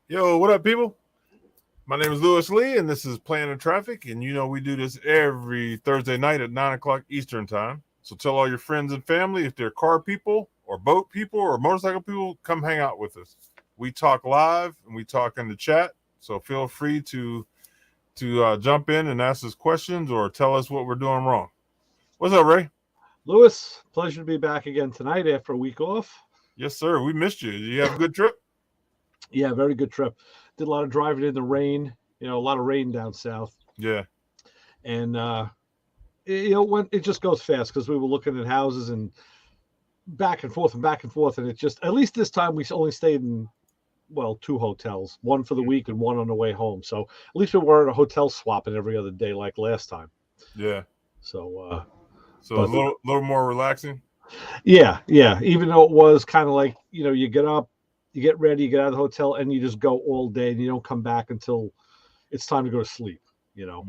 Yo, what up, people? My name is Lewis Lee, and this is Planning Traffic. And we do this every Thursday night at 9 o'clock Eastern Time. So tell all your friends and family, if they're car people or boat people or motorcycle people, come hang out with us. We talk live and we talk in the chat. So feel free to jump in and ask us questions or tell us what we're doing wrong. What's up, Ray? Lewis, pleasure to be back again tonight after a week off. Yes, sir. We missed you. Did you have a good trip? Yeah, very good trip. Did a lot of driving in the rain, a lot of rain down south. Yeah. And, when it just goes fast because we were looking at houses and back and forth and back and forth. And it just, at least this time, we only stayed in, two hotels, one for the week and one on the way home. So at least we weren't a hotel swapping every other day like last time. Yeah. So a little more relaxing. Yeah. Even though it was kind of like, you get up, you get ready, you get out of the hotel, and you just go all day, and you don't come back until it's time to go to sleep. Yeah.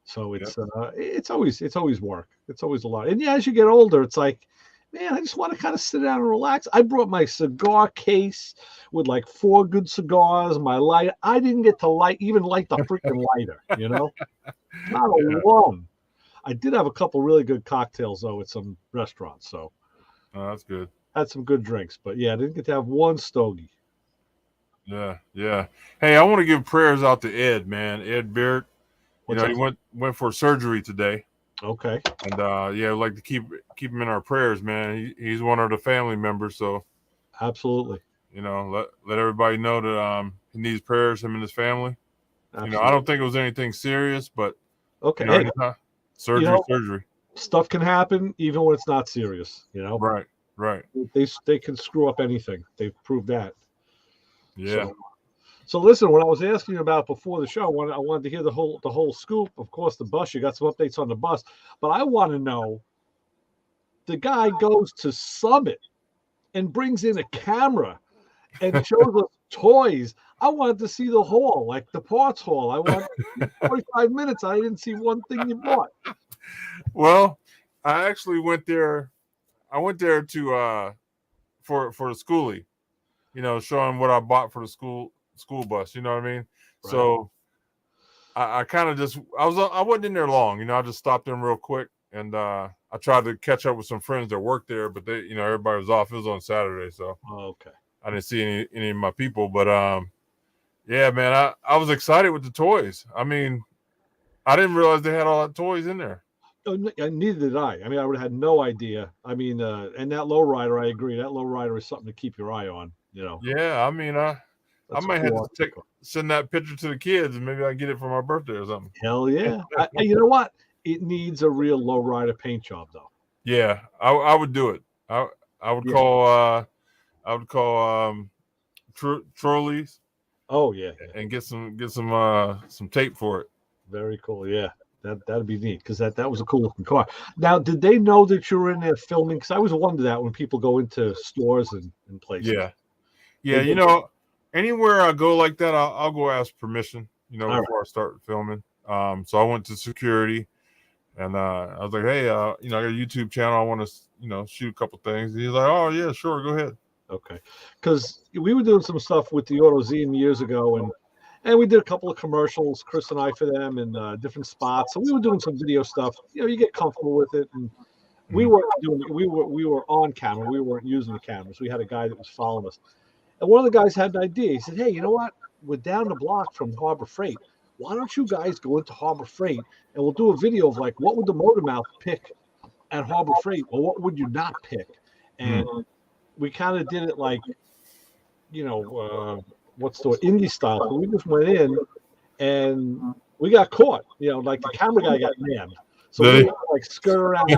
So it's always work. It's always a lot. And as you get older, it's like, man, I just want to kind of sit down and relax. I brought my cigar case with like 4 good cigars, my light. I didn't get to even light the freaking lighter. Not a one. I did have a couple really good cocktails though at some restaurants. So that's good. Had some good drinks, but I didn't get to have one stogie. Yeah. Hey, I want to give prayers out to Ed, man. Ed Beard. He went for surgery today. Okay. And I'd like to keep him in our prayers, man. He's one of the family members, so absolutely. Let everybody know that he needs prayers, him and his family. Absolutely. I don't think it was anything serious, but okay. Surgery. Stuff can happen even when it's not serious, Right. They can screw up anything. They've proved that. Yeah. So listen, what I was asking you about before the show, I wanted to hear the whole scoop. Of course, the bus. You got some updates on the bus, but I want to know. The guy goes to Summit and brings in a camera and shows us toys. I wanted to see the hall, like the parts hall. I want 45 minutes. I didn't see one thing you bought. Well, I actually went there. I went there to for the schoolie, showing what I bought for the school bus. You know what I mean? Right. So I kind of I wasn't in there long. I just stopped in real quick and I tried to catch up with some friends that worked there, but they, everybody was off. It was on Saturday, so okay. I didn't see any of my people. But yeah, man, I was excited with the toys. I mean, I didn't realize they had all that toys in there. Neither did I. I mean, I would have had no idea. I mean, and that lowrider, I agree. That lowrider is something to keep your eye on. Yeah, I mean, I might have to send that picture to the kids, and maybe I get it for my birthday or something. Hell yeah! You know what? It needs a real lowrider paint job, though. Yeah, I would do it. I would call Trolleys. Oh yeah, and get some tape for it. Very cool. Yeah. That'd be neat because that was a cool looking car. Now, did they know that you were in there filming? Because I always wonder that when people go into stores and places. Yeah. Anywhere I go like that, I'll go ask permission. Before I start filming. So I went to security, and I was like, hey, I got a YouTube channel. I want to shoot a couple things. And he's like, oh yeah, sure, go ahead. Okay, because we were doing some stuff with the AutoZine years ago, and we did a couple of commercials, Chris and I, for them, and different spots. So we were doing some video stuff. You get comfortable with it, and we weren't doing. We were on camera. We weren't using the cameras. We had a guy that was following us, and one of the guys had an idea. He said, "Hey, you know what? We're down the block from Harbor Freight. Why don't you guys go into Harbor Freight and we'll do a video of like what would the motor mouth pick at Harbor Freight, or what would you not pick?" And we kind of did it like, what's the indie style. So we just went in and we got caught. Like the camera guy got mad. So we were, like skirt around.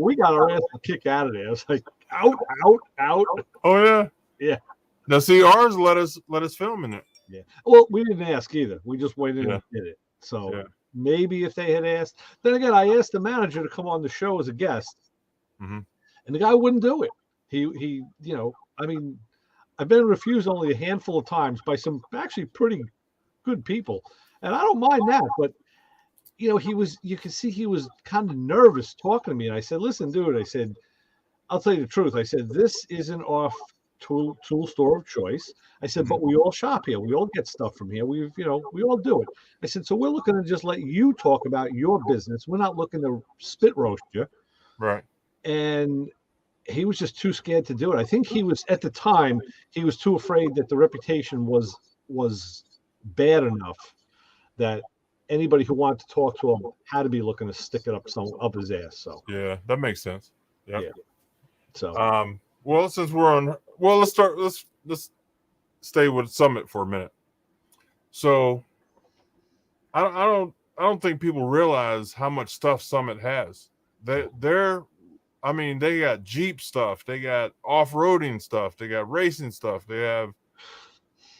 We got our ass to kick out of there. It's like out. Oh yeah. Yeah. Now see, ours let us film in it. Yeah. Well, we didn't ask either. We just went in and did it. So maybe if they had asked, then again, I asked the manager to come on the show as a guest, and the guy wouldn't do it. He I mean, I've been refused only a handful of times by some actually pretty good people, and I don't mind that. But you could see he was kind of nervous talking to me, and I said, "Listen, dude," I said, "I'll tell you the truth." I said, "This isn't our tool store of choice. I said, but we all shop here. We all get stuff from here. We all do it. I said, so we're looking to just let you talk about your business. We're not looking to spit roast you. Right. And he was just too scared to do it. I think he was at the time, he was too afraid that the reputation was bad enough that anybody who wanted to talk to him had to be looking to stick it up his ass. So yeah, that makes sense. Yep. Yeah. So well, since we're on, well, let's stay with Summit for a minute. So I don't think people realize how much stuff Summit has. They got Jeep stuff, they got off-roading stuff, they got racing stuff, they have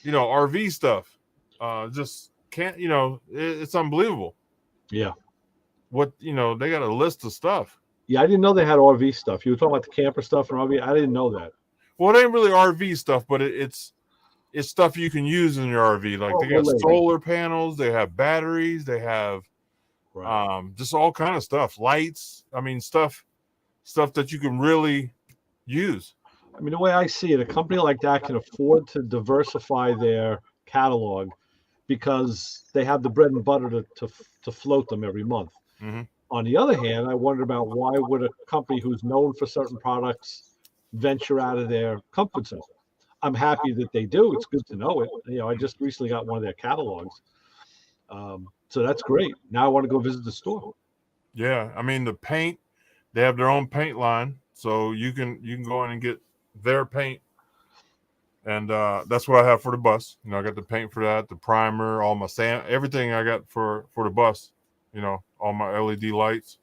RV stuff. Just can't, it's unbelievable. Yeah. What they got a list of stuff. Yeah, I didn't know they had RV stuff. You were talking about the camper stuff and RV. I didn't know that. Well, it ain't really RV stuff, but it's stuff you can use in your RV. Like they got solar panels, they have batteries, they have just all kind of stuff, lights. I mean, stuff that you can really use. I mean, the way I see it, a company like that can afford to diversify their catalog because they have the bread and butter to float them every month. Mm-hmm. On the other hand, I wondered about why would a company who's known for certain products venture out of their comfort zone. I'm happy that they do. It's good to know it. I just recently got one of their catalogs. So that's great. Now I want to go visit the store. Yeah. I mean, the paint, they have their own paint line. So you can go in and get their paint. And that's what I have for the bus. I got the paint for that, the primer, all my sand, everything I got for the bus, all my LED lights.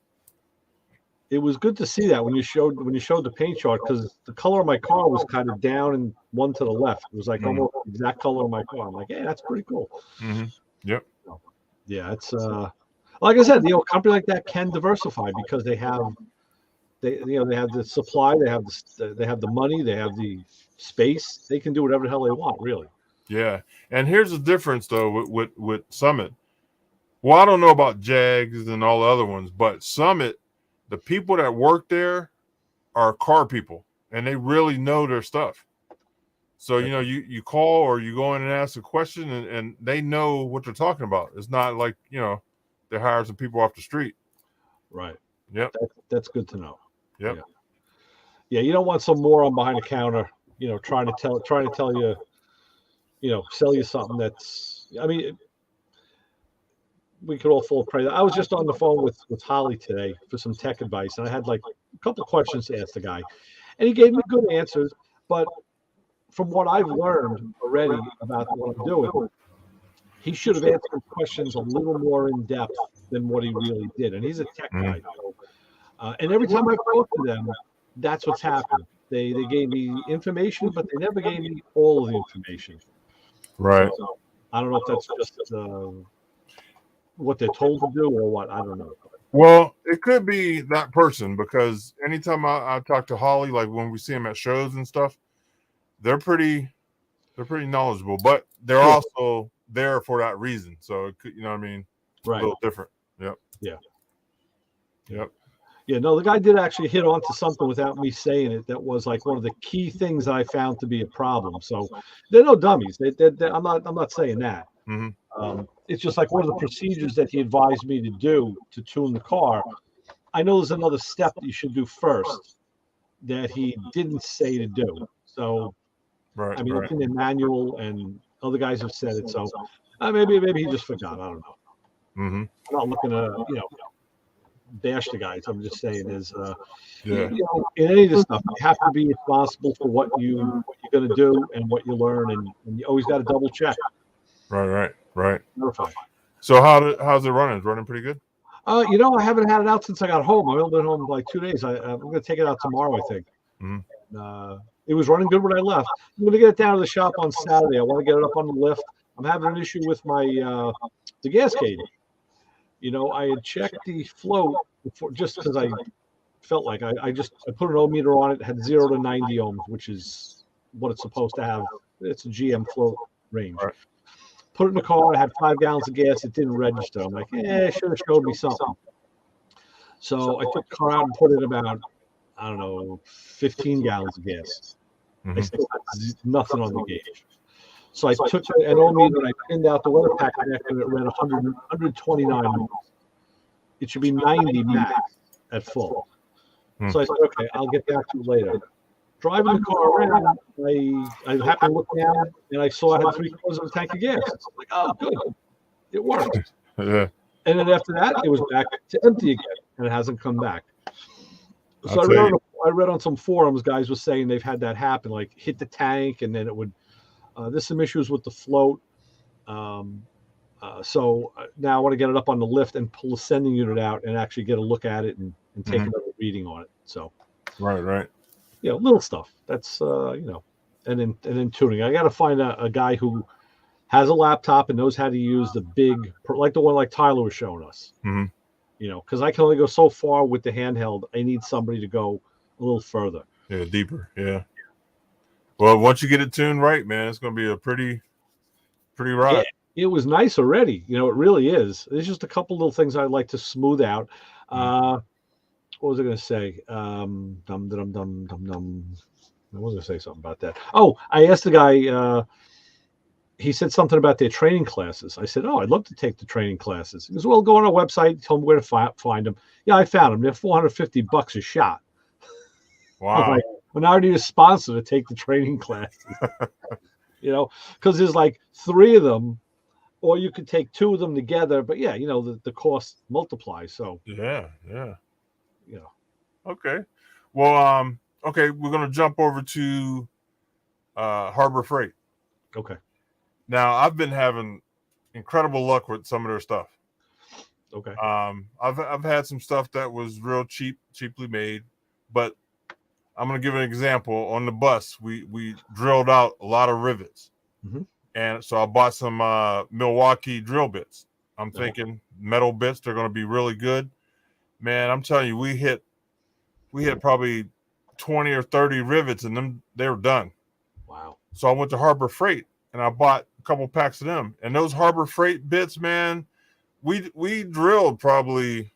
It was good to see that when you showed the paint chart, because the color of my car was kind of down and one to the left. It was like almost the exact color of my car. I'm like, hey, that's pretty cool. Mm-hmm. Yep. Yeah, it's like I said, a company like that can diversify because they have the supply, they have the money, they have the space. They can do whatever the hell they want, really. Yeah, and here's the difference though with Summit. Well, I don't know about Jags and all the other ones, but Summit, the people that work there are car people, and they really know their stuff. So, you call or you go in and ask a question, and they know what they're talking about. It's not like, they hire some people off the street. Right. Yep. That's good to know. Yep. Yeah, you don't want some moron behind the counter, trying to tell you, sell you something that's, I mean, we could all fall prey. I was just on the phone with Holly today for some tech advice, and I had like a couple of questions to ask the guy, and he gave me good answers. But from what I've learned already about what I'm doing, he should have answered questions a little more in depth than what he really did. And he's a tech guy. So, and every time I spoke to them, that's what's happened. They gave me information, but they never gave me all of the information. Right. So, I don't know if that's just what they're told to do or what. I don't know. Well, it could be that person, because anytime I talk to Holly, like when we see them at shows and stuff, they're pretty knowledgeable, but they're also there for that reason. So it could, what I mean? Right. A little different. Yep. Yeah. Yep. Yeah, no, the guy did actually hit on to something without me saying it. That was like one of the key things that I found to be a problem. So they're no dummies. I'm not saying that. Mm-hmm. It's just like one of the procedures that he advised me to do to tune the car. I know there's another step that you should do first that he didn't say to do. So, right. I mean, Right. it's in the manual, and other guys have said it. So maybe he just forgot. I don't know. Mm-hmm. I'm not looking to bash the guys. I'm just saying is in any of this stuff, you have to be responsible for what you're going to do and what you learn, and you always got to double check. Right. Verify. So how's it running? It's running pretty good. I haven't had it out since I got home. I've only been home like 2 days. I'm going to take it out tomorrow, I think. Mm-hmm. It was running good when I left. I'm going to get it down to the shop on Saturday. I want to get it up on the lift. I'm having an issue with my the gas cage. I had checked the float before, just because I felt like I put an ohm meter on it. It had 0 to 90 ohms, which is what it's supposed to have. It's a GM float range. Right. Put it in the car. I had 5 gallons of gas. It didn't register. I'm like, it should have showed me something. So I took the car out and put in about, 15 gallons of gas. I still had nothing on the gauge. So I took the anemometer and I pinned out the weather pack connector and it read 100, 129 volts. It should be 90 max at full. So I said, okay, I'll get back to it later. Driving the car around, I happened to look down and I saw I had 3/4 of a tank of gas. I was like, oh, good. It worked. Yeah. And then after that, it was back to empty again, and it hasn't come back. So I read on some forums, guys were saying they've had that happen, like hit the tank, and then it would. There's some issues with the float. So now I want to get it up on the lift and pull the sending unit out and actually get a look at it and take another reading on it. So, right. Little stuff. That's and then tuning. I got to find a guy who has a laptop and knows how to use the big, like the one like Tyler was showing us. Because I can only go so far with the handheld. I need somebody to go a little further. Yeah, deeper. Yeah. Well, once you get it tuned right, man, it's going to be a pretty ride. It was nice already. It really is. There's just a couple little things I'd like to smooth out. What was I going to say? I was going to say something about that. Oh, I asked the guy. He said something about their training classes. I said, "Oh, I'd love to take the training classes." He goes, "Well, go on our website. Tell them where to find them." Yeah, I found them. They're $450 a shot. Wow. Like, well, now I need a sponsor to take the training classes. Because there's like 3 of them, or you could take 2 of them together. But yeah, the cost multiplies. So yeah. Okay. Well, okay, we're gonna jump over to Harbor Freight. Okay. Now I've been having incredible luck with some of their stuff. Okay. I've had some stuff that was real cheaply made, but I'm gonna give an example. On the bus, we drilled out a lot of rivets, and so I bought some Milwaukee drill bits. I'm thinking metal bits. They're gonna be really good. Man, I'm telling you, we hit probably 20 or 30 rivets, and they were done. Wow. So I went to Harbor Freight and I bought a couple packs of them. And those Harbor Freight bits, man, we drilled probably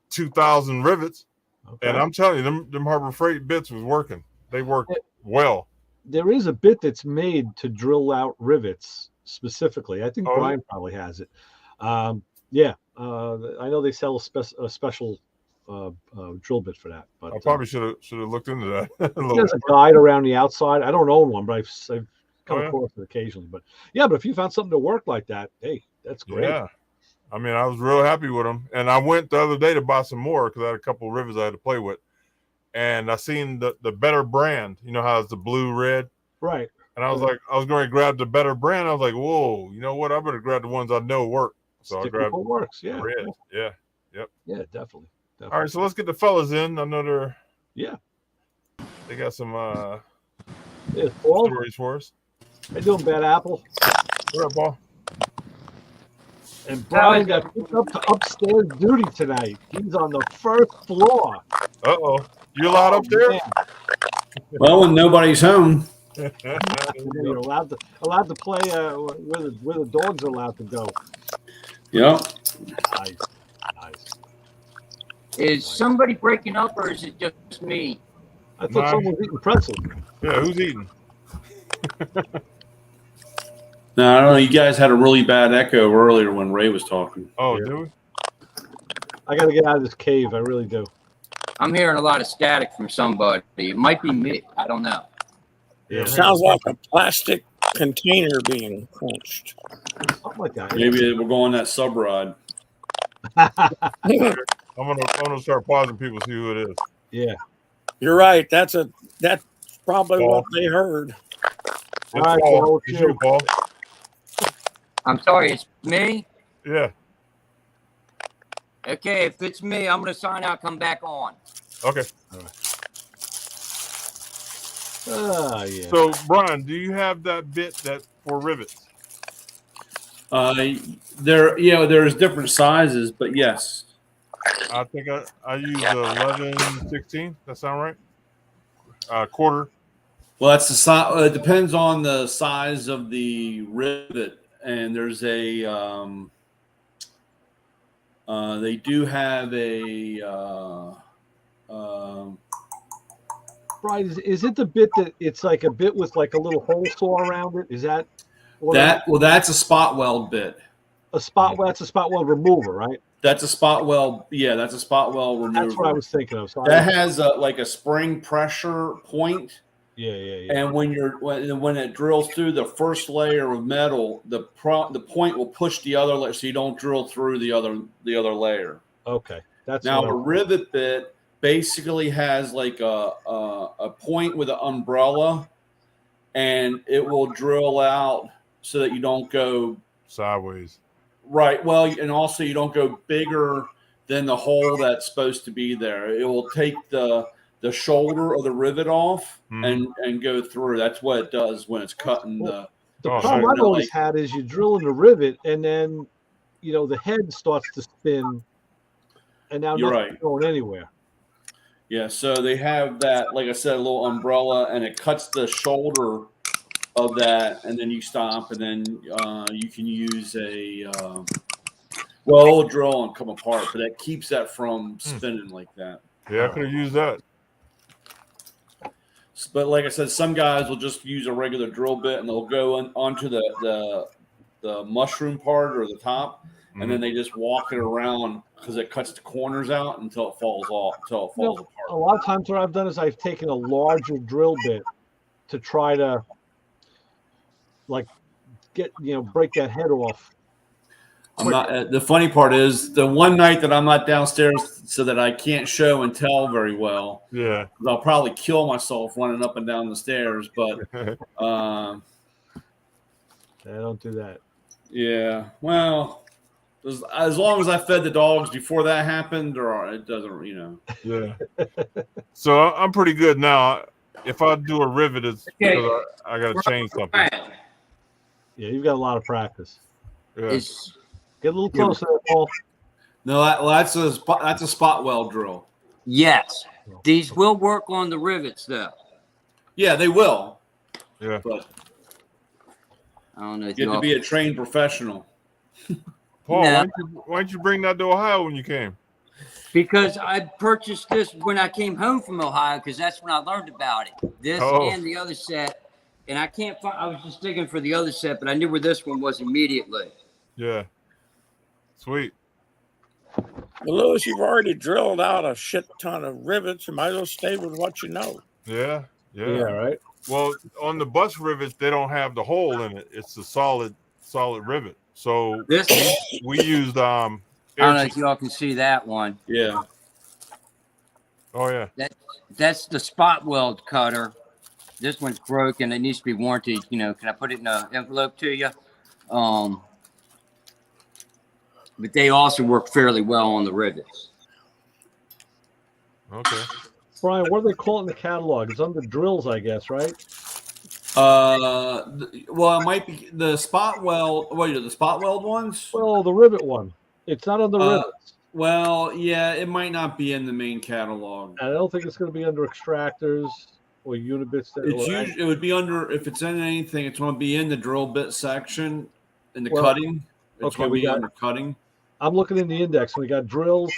2,000 rivets. Okay. And I'm telling you, them Harbor Freight bits was working. They worked well. There is a bit that's made to drill out rivets specifically. I think Brian probably has it. I know they sell a special drill bit for that. But I probably should have looked into that. There's a guide around the outside. I don't own one, but I've come across it occasionally. But if you found something to work like that, hey, that's great. Yeah. I mean, I was real happy with them. And I went the other day to buy some more because I had a couple of rivets I had to play with. And I seen the Better brand, how it's the blue red. Right. And I was like, I was going to grab the Better brand. I was like, whoa, you know what? I better grab the ones I know work. So I grabbed what works. Yeah. Red. Yeah. Yep. Yeah, definitely. All right, so let's get the fellas in. I know they got some stories for us. How you doing, Bad Apple? What up, Paul? And Brian got picked up to upstairs duty tonight. He's on the first floor. Uh-oh. You allowed up there? Man. Well, when nobody's home. You're allowed to play where the dogs are allowed to go. Yeah. Nice. Is somebody breaking up, or is it just me? I thought someone was eating pretzels. Yeah, who's eating? No, I don't know. You guys had a really bad echo earlier when Ray was talking. Oh, do we? I got to get out of this cave. I really do. I'm hearing a lot of static from somebody. It might be me. I don't know. Yeah. It sounds like a plastic container being crunched. Something like that. Maybe we'll go on that sub ride. I'm gonna start pausing people, see who it is. Yeah. You're right. That's probably Paul. What they heard. All right, Paul. It's you, Paul. I'm sorry, it's me? Yeah. Okay, if it's me, I'm going to sign out, come back on. Okay. All right. Yeah. So, Brian, do you have that bit for rivets? There's different sizes, but yes. I think I use 11/16. That sound right? Quarter. Well, that's the size. It depends on the size of the rivet, and there's a. They do have a. Brian, is it the bit that it's like a bit with like a little hole saw around it? Is that what That's a spot weld bit. a spot? Well, that's a spot weld remover, right? That's a spot weld. Yeah, that's a spot weld remover. That's what I was thinking of. So That has like a spring pressure point. yeah. And when it drills through the first layer of metal, the point will push the other layer, so you don't drill through the other layer. Okay, that's Now what a rivet bit basically has like a point with an umbrella, and it will drill out so that you don't go Sideways. right. Well, and also you don't go bigger than the hole that's supposed to be there. It will take the shoulder of the rivet off and go through. That's what it does when it's cutting the. the Oh, problem sure. I've always had is you drill in the rivet and then the head starts to spin, and now You're nothing's right. going anywhere. Yeah, so they have that, like I said, a little umbrella, and it cuts the shoulder of that, and then you stop, and then you can use it'll drill and come apart, but that keeps that from spinning like that. Yeah, I could have used that. But like I said, some guys will just use a regular drill bit, and they'll go onto the mushroom part or the top, and then they just walk it around because it cuts the corners out until it falls off, until it falls apart. A lot of times what I've done is I've taken a larger drill bit to try to like get break that head off. I'm not. The funny part is the one night that I'm not downstairs, so that I can't show and tell very well. Yeah. I'll probably kill myself running up and down the stairs. But I don't do that. yeah, well, as long as I fed the dogs before that happened, or it doesn't, Yeah. So I'm pretty good now. If I do a rivet, it's because I got to change something. Brian, Yeah, you've got a lot of practice. Yeah. Get a little closer, Paul. No, that's a spot weld drill. yes, these will work on the rivets though. Yeah, they will. Yeah. But I don't know if you have to be a trained professional. Paul, No. why didn't you bring that to Ohio when you came? because I purchased this when I came home from Ohio because that's when I learned about it. This and the other set, and I can't find. I was just digging for the other set, but I knew where this one was immediately. Yeah. Sweet. Well, Lewis, you've already drilled out a shit ton of rivets. You might as well stay with what you know. Yeah. Yeah, Yeah. right. Well, on the bus rivets, they don't have the hole in it. It's a solid rivet. So This, we used I don't know if y'all can see that one. Yeah. Oh yeah. That's the spot weld cutter. This one's broken. It needs to be warranted. Can I put it in an envelope to you? But they also work fairly well on the rivets. Okay. Brian, what do they call it in the catalog? It's under drills, I guess, right? Well, it might be the spot weld. What are the spot weld ones? Well, the rivet one. It's not under rivets. Well, yeah, it might not be in the main catalog. I don't think it's going to be under extractors or unibits. It would be under, if it's in anything, it's going to be in the drill bit section in the Well, cutting. It's okay, going to we be got- under cutting. I'm looking in the index. We got drills,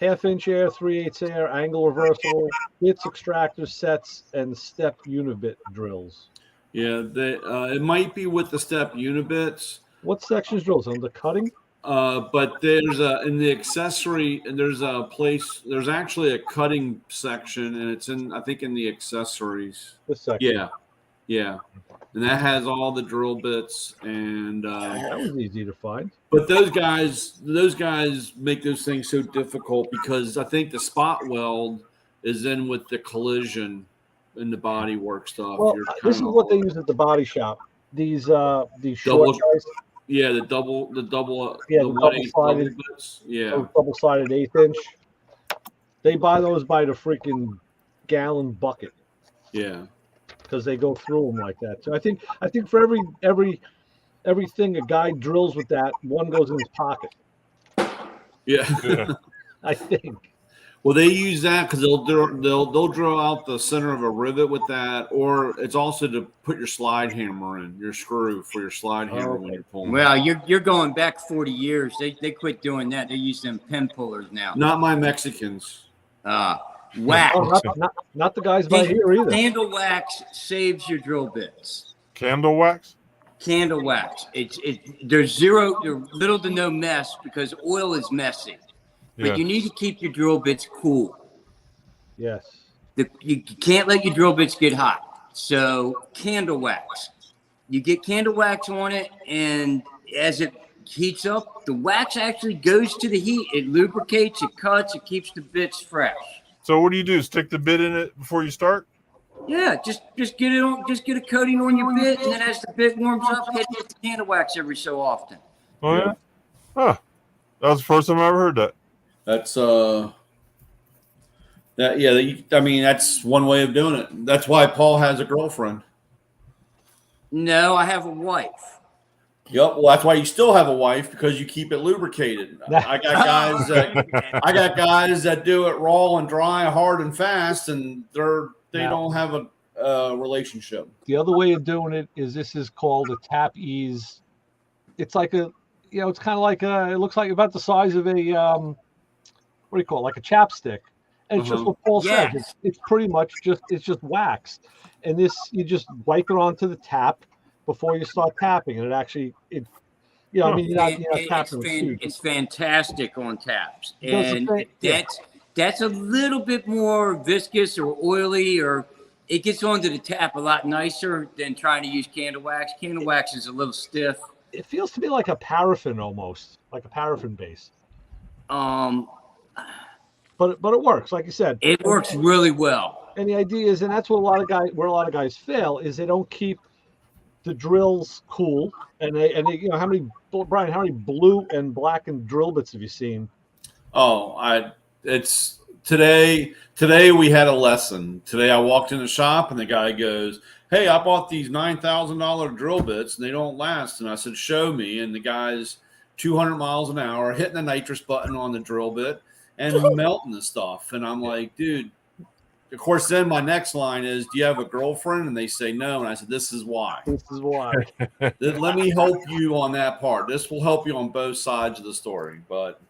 1/2 air, 3/8 air, angle reversible, bits, extractors, sets, and step unibit drills. Yeah, it might be with the step unibits. What sections drills? Under cutting? But there's in the accessory, and there's actually a cutting section, and it's I think in the accessories. This section. Yeah. And that has all the drill bits, and That was easy to find. but those guys make those things so difficult because I think the spot weld is in with the collision and the body work stuff. Well, You're this is kinda- what they use at the body shop. These short Double- guys, yeah, the double, Yeah, the the 1/8 double-sided. bits. Yeah, those double-sided 1/8 inch. They buy those by the freaking gallon bucket yeah. because they go through them like that. So I think for everything a guy drills with that, one goes in his pocket. Yeah. Yeah. I think. Well, they use that because they'll drill out the center of a rivet with that, or it's also to put your slide hammer in, your screw for your slide hammer when you're pulling. Well, you're going back 40 years. They quit doing that. They use them pin pullers now. Not my Mexicans. Wax. Oh, not the guys by here either. Candle wax saves your drill bits. Candle wax? Candle wax. There's little to no mess because oil is messy. But Yeah. you need to keep your drill bits cool. Yes. You can't let your drill bits get hot. So candle wax. You get candle wax on it, and as it heats up, the wax actually goes to the heat. It lubricates, it cuts, it keeps the bits fresh. So what do? Stick the bit in it before you start? Yeah, just get it on, just get a coating on your bit, and then as the bit warms up, hit it with the candle wax every so often. Oh yeah. Huh. That was the first time I ever heard that. That's I mean, that's one way of doing it. That's why Paul has a girlfriend. No, I have a wife. Yep. Well, that's why you still have a wife, because you keep it lubricated. I got guys that do it raw and dry, hard and fast, and they don't have a relationship. The other way of doing it is this is called a tap ease. It's like it's kind of like it looks like about the size of a what do you call it? Like a chapstick. And it's just what Paul said. It's pretty much just wax. And this, you just wipe it onto the tap before you start tapping, and I mean, you're not tapping with speed. It's fantastic on taps, and that's a little bit more viscous or oily, or it gets onto the tap a lot nicer than trying to use candle wax. Candle wax is a little stiff. It feels to me like a paraffin almost, like a paraffin base. But it works, like you said. It works really well. And the idea is, and that's what a lot of guys fail, is they don't keep the drills cool. And they how many blue and black and drill bits have you seen? Oh, it's today we had a lesson. Today I walked in the shop and the guy goes, "Hey, I bought these $9,000 drill bits and they don't last." And I said, "Show me." And the guy's 200 miles an hour hitting the nitrous button on the drill bit and melting the stuff. And I'm like, dude, of course, then my next line is, "Do you have a girlfriend?" And they say no. And I said, "This is why. Let me help you on that part. This will help you on both sides of the story." But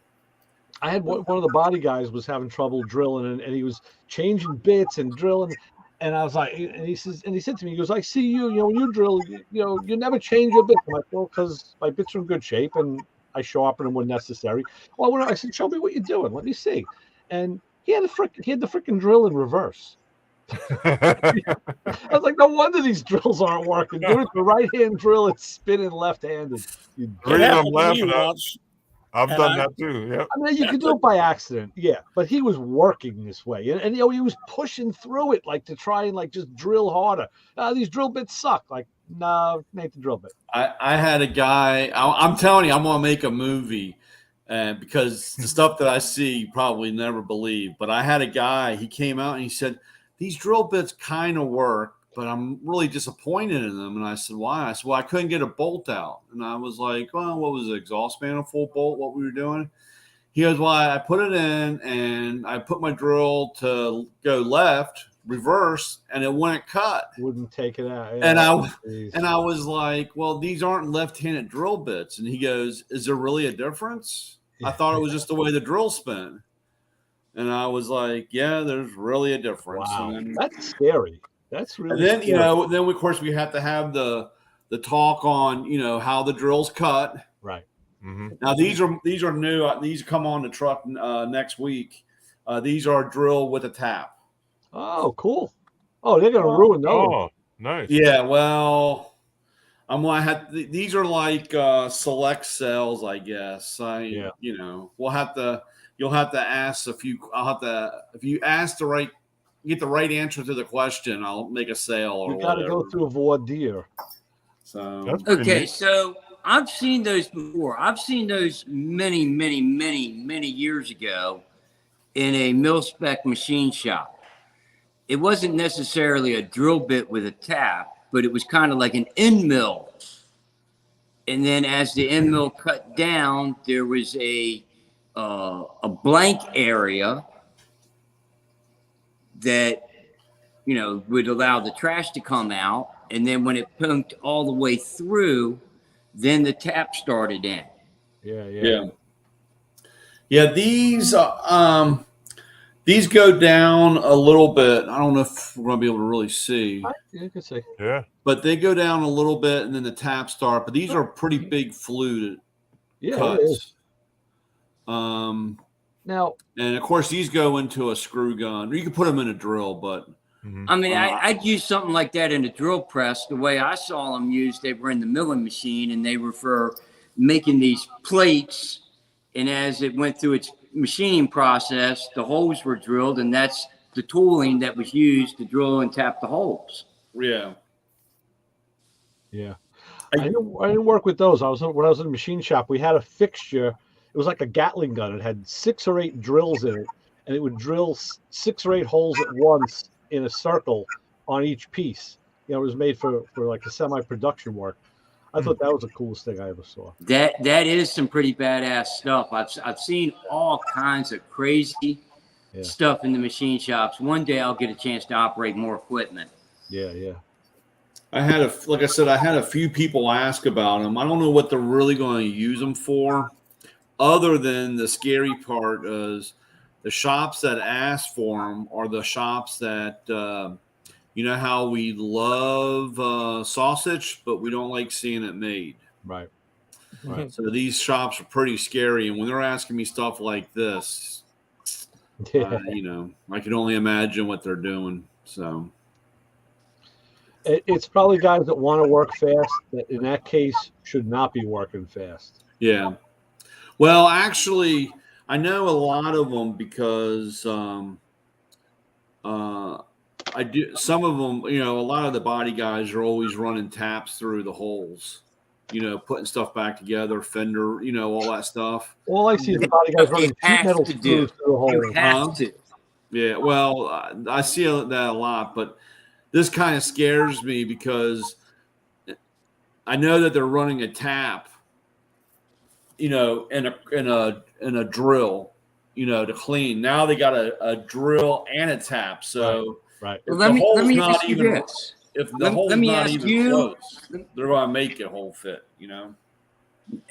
I had one of the body guys was having trouble drilling, and he was changing bits and drilling. And I was like, and he said to me, he goes, "I see you, when you drill, you never change your bits." I'm like, "Well, because my bits are in good shape and I sharpen them when necessary." Well, I said, "Show me what you're doing. Let me see." And he had the freaking drill in reverse. I was like, no wonder these drills aren't working. Dude, the right-hand drill, it's spinning left-handed. I'm laughing at. I've done that too. Yeah. I mean, you can do it by accident, yeah. But he was working this way, and he was pushing through it, like to try and just drill harder. These drill bits suck. Like, no, make the drill bit. I had a guy. I'm telling you, I'm gonna make a movie, because the stuff that I see, you probably never believe. But I had a guy. He came out and he said, "These drill bits kind of work, but I'm really disappointed in them." And I said, "Why?" I said, "Well, I couldn't get a bolt out." And I was like, "Well, what was it? Exhaust manifold bolt? What we were doing?" He goes, "Well, I put it in and I put my drill to go left, reverse, and it wouldn't cut. Wouldn't take it out." Yeah, and I was like, "Well, these aren't left-handed drill bits." And he goes, "Is there really a difference? I thought it was just the way the drill spin." And I was like, "Yeah, there's really a difference." Wow, that's scary. That's really. And then scary. then of course we have to have the talk on how the drills cut. Right. Mm-hmm. Now these are new. These come on the truck next week. These are drill with a tap. Oh, cool. Oh, they're gonna ruin those. Oh, nice. Yeah. Well, I'm gonna have these are like select cells, I guess. We'll have to. You'll have to ask a few. I'll have to. If you ask get the right answer to the question, I'll make a sale. Or you got to go through a voir dire. So okay, so I've seen those before. I've seen those many, many, many, many years ago in a mil-spec machine shop. It wasn't necessarily a drill bit with a tap, but it was kind of like an end mill. And then as the end mill cut down, there was a blank area that would allow the trash to come out, and then when it pumped all the way through, then the tap started in. These go down a little bit. I don't know if we're going to be able to really see, You can see. Yeah. but they go down a little bit and then the taps start. But these are pretty big fluted Yeah, it is. cuts. Now, And of course, these go into a screw gun. Or you can put them in a drill, but I mean, I'd use something like that in a drill press. The way I saw them used, they were in the milling machine, and they were for making these plates. And as it went through its machining process, the holes were drilled, and that's the tooling that was used to drill and tap the holes. yeah. yeah, I didn't work with those. When I was in the machine shop, we had a fixture. It was like a Gatling gun. It had 6 or 8 drills in it, and it would drill 6 or 8 holes at once in a circle on each piece. You know, it was made for like a semi-production work. I thought that was the coolest thing I ever saw. That is some pretty badass stuff. I've seen all kinds of crazy stuff in the machine shops. One day I'll get a chance to operate more equipment. Yeah. Like I said, I had a few people ask about them. I don't know what they're really going to use them for, other than the scary part is the shops that ask for them are the shops that, you know how we love sausage, but we don't like seeing it made. Right. So these shops are pretty scary. And when they're asking me stuff like this, you know, I can only imagine what they're doing. So it's probably guys that want to work fast that in that case should not be working fast. yeah. Well, actually, I know a lot of them because I do. Some of them, you know, a lot of the body guys are always running taps through the holes, you know, putting stuff back together, fender, you know, all that stuff. All I see is the body guys running You have sheet metal to screws do. through the hole. You have to. Yeah, well, I see that a lot, but this kind of scares me because I know that they're running a tap, you know, in a drill, you know, to clean. Now they got a drill and a tap. So Right. if Let the me hole's not ask you even this. if the Let hole's me not ask even you- close, they're going to make it whole fit, you know.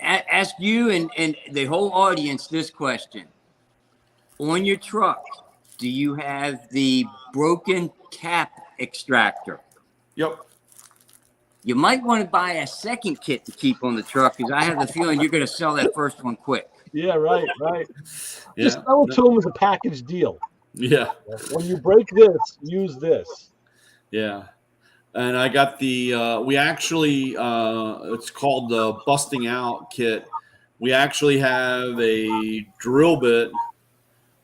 Ask you and the whole audience this question. On your truck, do you have the broken tap extractor? Yep. You might want to buy a second kit to keep on the truck because I have the feeling you're going to sell that first one quick. Yeah, right. Yeah. Just sell it to them as a package deal. Yeah. When you break this, use this. Yeah. And I got the we actually it's called the busting out kit. We actually have a drill bit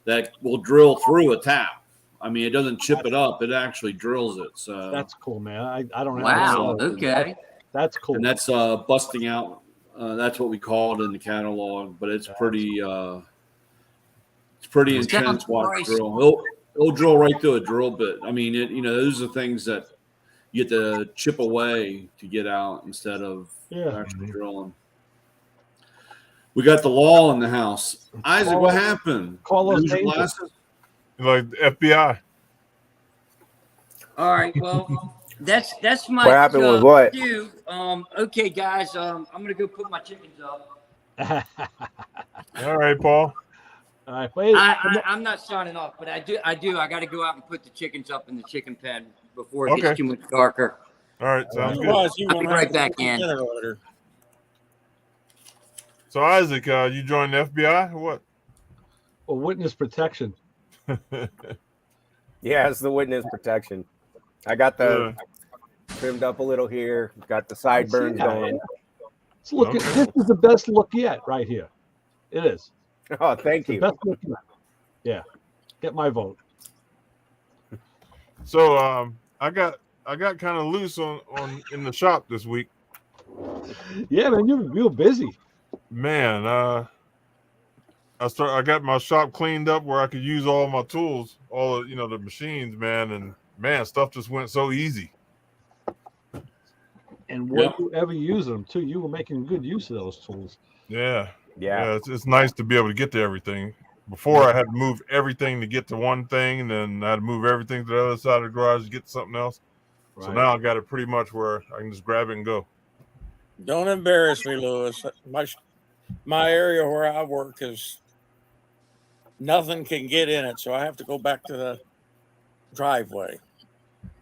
that will drill through a tap. I mean, it doesn't chip it up; it actually drills it. So That's cool, man. I don't know. Wow. Okay. That's cool. and that's busting out. That's what we call it in the catalog. But it's pretty intense. Sounds Watch nice. drill. It'll drill right through a drill bit. I mean, you know, those are things that you have to chip away to get out instead of actually drilling. We got the law in the house. Isaac, what happened? Call those Lose your names. glasses? Like the FBI. All right. Well, that's my What happened with what? cue. Okay, guys. I'm gonna go put my chickens up. All right, Paul. All right, wait. I'm not signing off, but I do. I got to go out and put the chickens up in the chicken pen before it Okay. gets too much darker. All right, sounds good. Otherwise, you I'll won't be right have back to in. dinner later. So Isaac, you joined the FBI or what? Well, witness protection. Yeah, it's the witness protection. I got the trimmed up a little here, got the sideburns going. Let's look at this. Is the best look yet, right here. It is. Oh, thank The you. best look yet. Yeah. Get my vote. So I got kind of loose on in the shop this week. Yeah, man, you were busy. Man, I got my shop cleaned up where I could use all my tools, all the, the machines, man, and man, stuff just went so easy. And what you ever use them too, you were making good use of those tools. Yeah. Yeah. It's nice to be able to get to everything. Before I had to move everything to get to one thing, and then I had to move everything to the other side of the garage to get to something else. So now I got it pretty much where I can just grab it and go. Don't embarrass me, Lewis. My area where I work is nothing can get in it, so I have to go back to the driveway.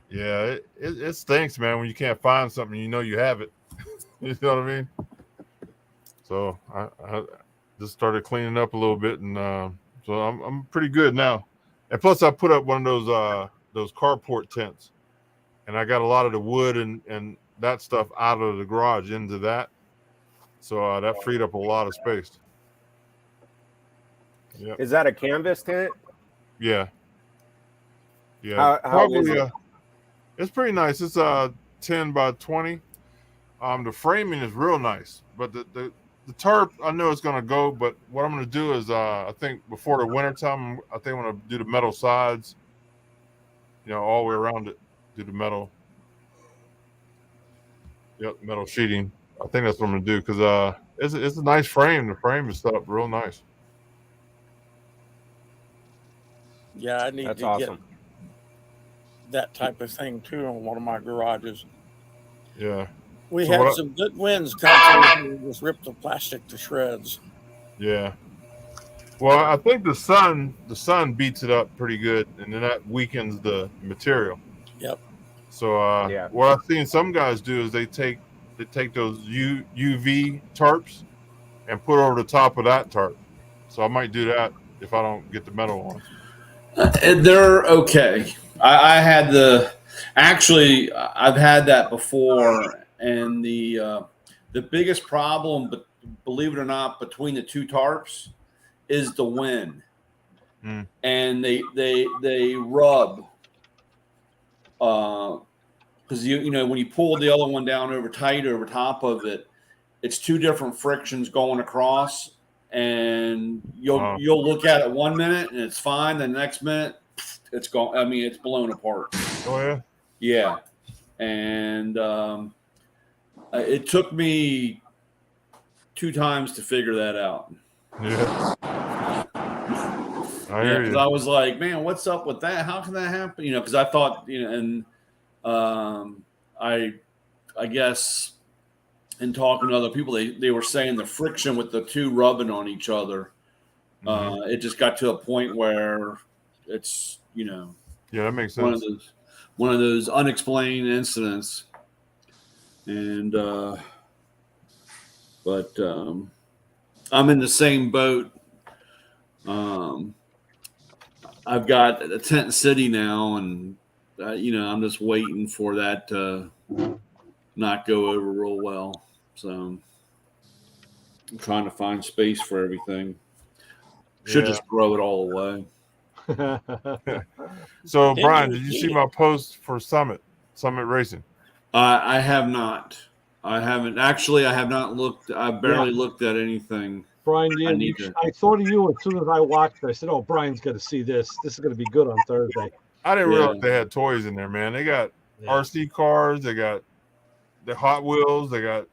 Yeah, it stinks, man, when you can't find something you know you have it. You know what I mean? So I just started cleaning up a little bit, and so I'm pretty good now. And plus, I put up one of those carport tents, and I got a lot of the wood and that stuff out of the garage into that. So that freed up a lot of space. Yeah. Is that a canvas tent? Yeah. Yeah. How is it? It's pretty nice. It's 10 by 20. The framing is real nice, but the tarp, I know it's gonna go. But what I'm gonna do is I think before the winter time, I think I'm gonna do the metal sides. All the way around it. Do the metal. Yep, metal sheeting. I think that's what I'm gonna do because it's a nice frame. The frame is up real nice. Yeah, I need That's to awesome. get that type of thing too on one of my garages. Yeah. We So had what- some good winds come through and just ripped the plastic to shreds. Yeah. Well, I think the sun beats it up pretty good, and then that weakens the material. Yep. So Yeah. what I've seen some guys do is they take those UV tarps and put over the top of that tarp. So I might do that if I don't get the metal on. They're okay. I had I've had that before, and the biggest problem, but believe it or not, between the two tarps is the wind, and they rub. Because you know when you pull the other one down over top of it, it's two different frictions going across, and you'll look at it 1 minute and it's fine. The next minute, it's gone. I mean, it's blown apart. Oh yeah. Yeah, and it took me 2 times to figure that out. Yeah. I hear Because you. I was like, man, what's up with that? How can that happen? Because I thought, and I guess in talking to other people, they were saying the friction with the two rubbing on each other, it just got to a point where it's, Yeah, that makes one sense. of those unexplained incidents. And but I'm in the same boat. I've got a tent city now, and I'm just waiting for that to not go over real well. So I'm trying to find space for everything. Should just throw it all away. So Did Brian, you did you see see it? my post for Summit Racing? I have not. I haven't actually. I have not looked. I barely looked at anything. Brian, yeah, need to- I thought of you as soon as I watched it. I said, "Oh, Brian's got to see this. This is going to be good on Thursday." I didn't Yeah. realize they had toys in there, man. They got RC cars, they got the Hot Wheels, they got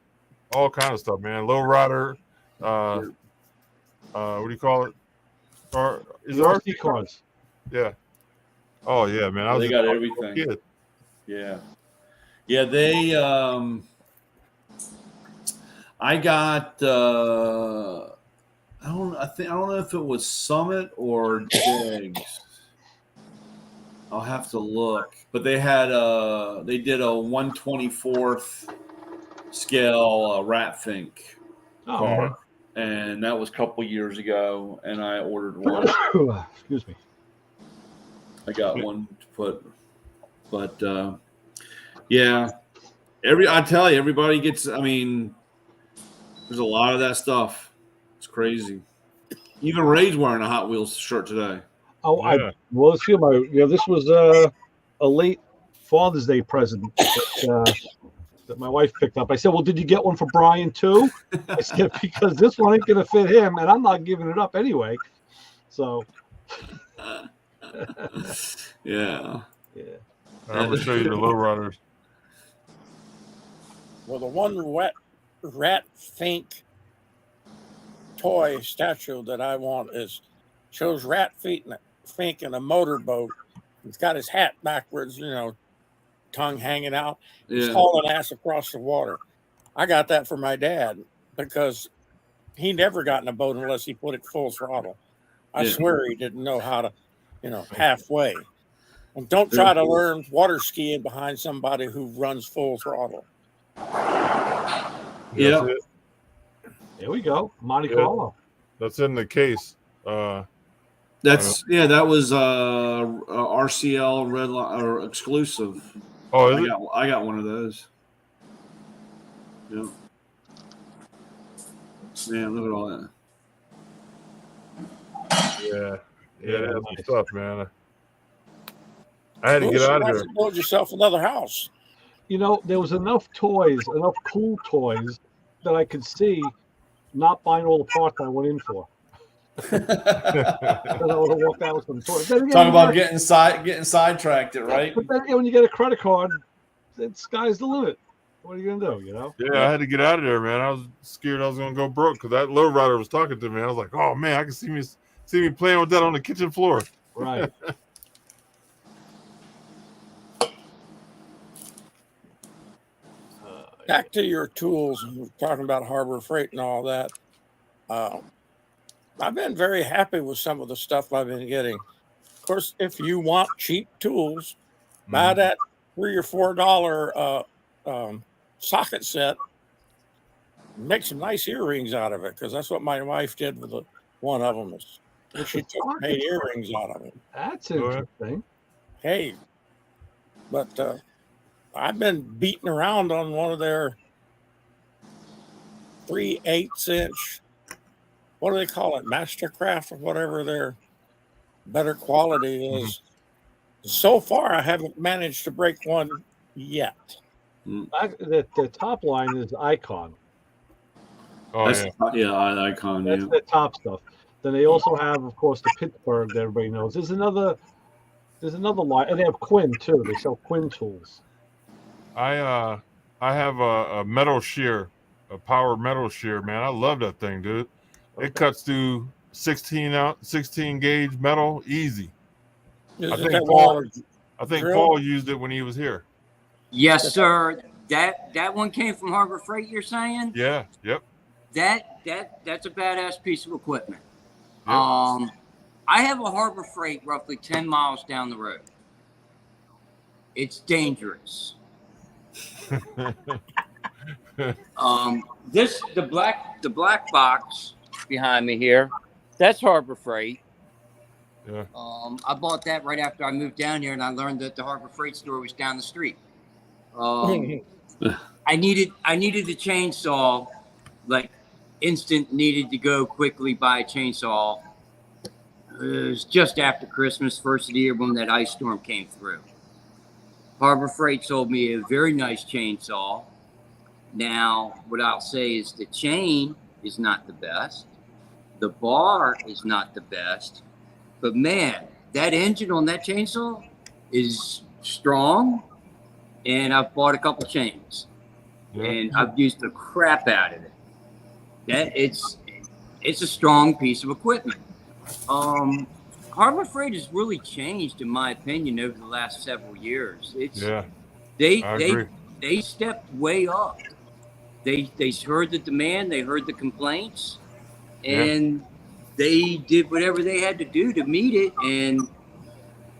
all kind of stuff, man. Low rider, what do you call it? Or is it RC cars. Yeah. Oh yeah, man. I was They just got a everything. kid. Yeah. Yeah, they I got I don't know if it was Summit or Diggs. I'll have to look. But they had they did a 1/24th scale Ratfink car. And that was a couple years ago, and I ordered one. Excuse me. I got one to put, but yeah, I tell you, everybody gets. I mean, there's a lot of that stuff. It's crazy. Even Ray's wearing a Hot Wheels shirt today. Oh, Yeah. well, let's see. This was a late Father's Day present that my wife picked up. I said, "Well, did you get one for Brian too?" I said, "Because this one ain't gonna fit him, and I'm not giving it up anyway." So, Yeah. I'm gonna show you the low riders. Well, the one rat Fink toy statue that I want shows Rat Fink in a motorboat. He's got his hat backwards, tongue hanging out. He's Yeah. hauling ass across the water. I got that for my dad because he never got in a boat unless he put it full throttle. I Yeah. swear he didn't know how to, halfway. And don't try to learn water skiing behind somebody who runs full throttle. Yeah. That's it. There we go. Monte Yeah. Carlo. That's in the case. That was RCL red or exclusive. Oh, is it? I got one of those. Yeah. Man, look at all that. Yeah. Yeah, Yeah, that's nice. what's up, man. I had to Well, get you out of have here. to build yourself another house. There was enough cool toys that I could see not buying all the parts I went in for. Because I would have walked out with some toys. Then again, Talk you about get- getting sidetracked, it right? But then again, when you get a credit card, the sky's the limit. What are you gonna do? Yeah, I had to get out of there, man. I was scared I was gonna go broke because that low rider was talking to me. I was like, "Oh man, I can see me playing with that on the kitchen floor." Right. Back to your tools. We're talking about Harbor Freight and all that. I've been very happy with some of the stuff I've been getting. Of course, if you want cheap tools, buy that $3 or $4 socket set. Make some nice earrings out of it, because that's what my wife did with one of them. She made earrings out of it. That's interesting. Hey, but I've been beating around on one of their 3/8 inch. What do they call it? Mastercraft or whatever their better quality is. So far, I haven't managed to break one yet. The top line is Icon. Oh yeah. Icon. That's the top stuff. Then they also have, of course, the Pittsburgh that everybody knows. There's another line, and they have Quinn too. They sell Quinn tools. I have a metal shear, a power metal shear, man. I love that thing, dude. It cuts through 16 gauge metal easy. I think Paul used it when he was here. Yes, sir. That one came from Harbor Freight, you're saying? Yeah. Yep. That's a badass piece of equipment. Yep. I have a Harbor Freight roughly 10 miles down the road. It's dangerous. The black box behind me here, that's Harbor Freight. Yeah. I bought that right after I moved down here, and I learned that the Harbor Freight store was down the street. I needed a chainsaw, like instant, needed to go quickly buy a chainsaw. It was just after Christmas, first of the year, when that ice storm came through. Harbor Freight sold me a very nice chainsaw. Now, what I'll say is the chain is not the best. The bar is not the best. But man, that engine on that chainsaw is strong. And I've bought a couple chains. Yeah. And I've used the crap out of it. It's a strong piece of equipment. Harbor Freight has really changed, in my opinion, over the last several years. I agree. They stepped way up. They heard the demand, they heard the complaints, and they did whatever they had to do to meet it. And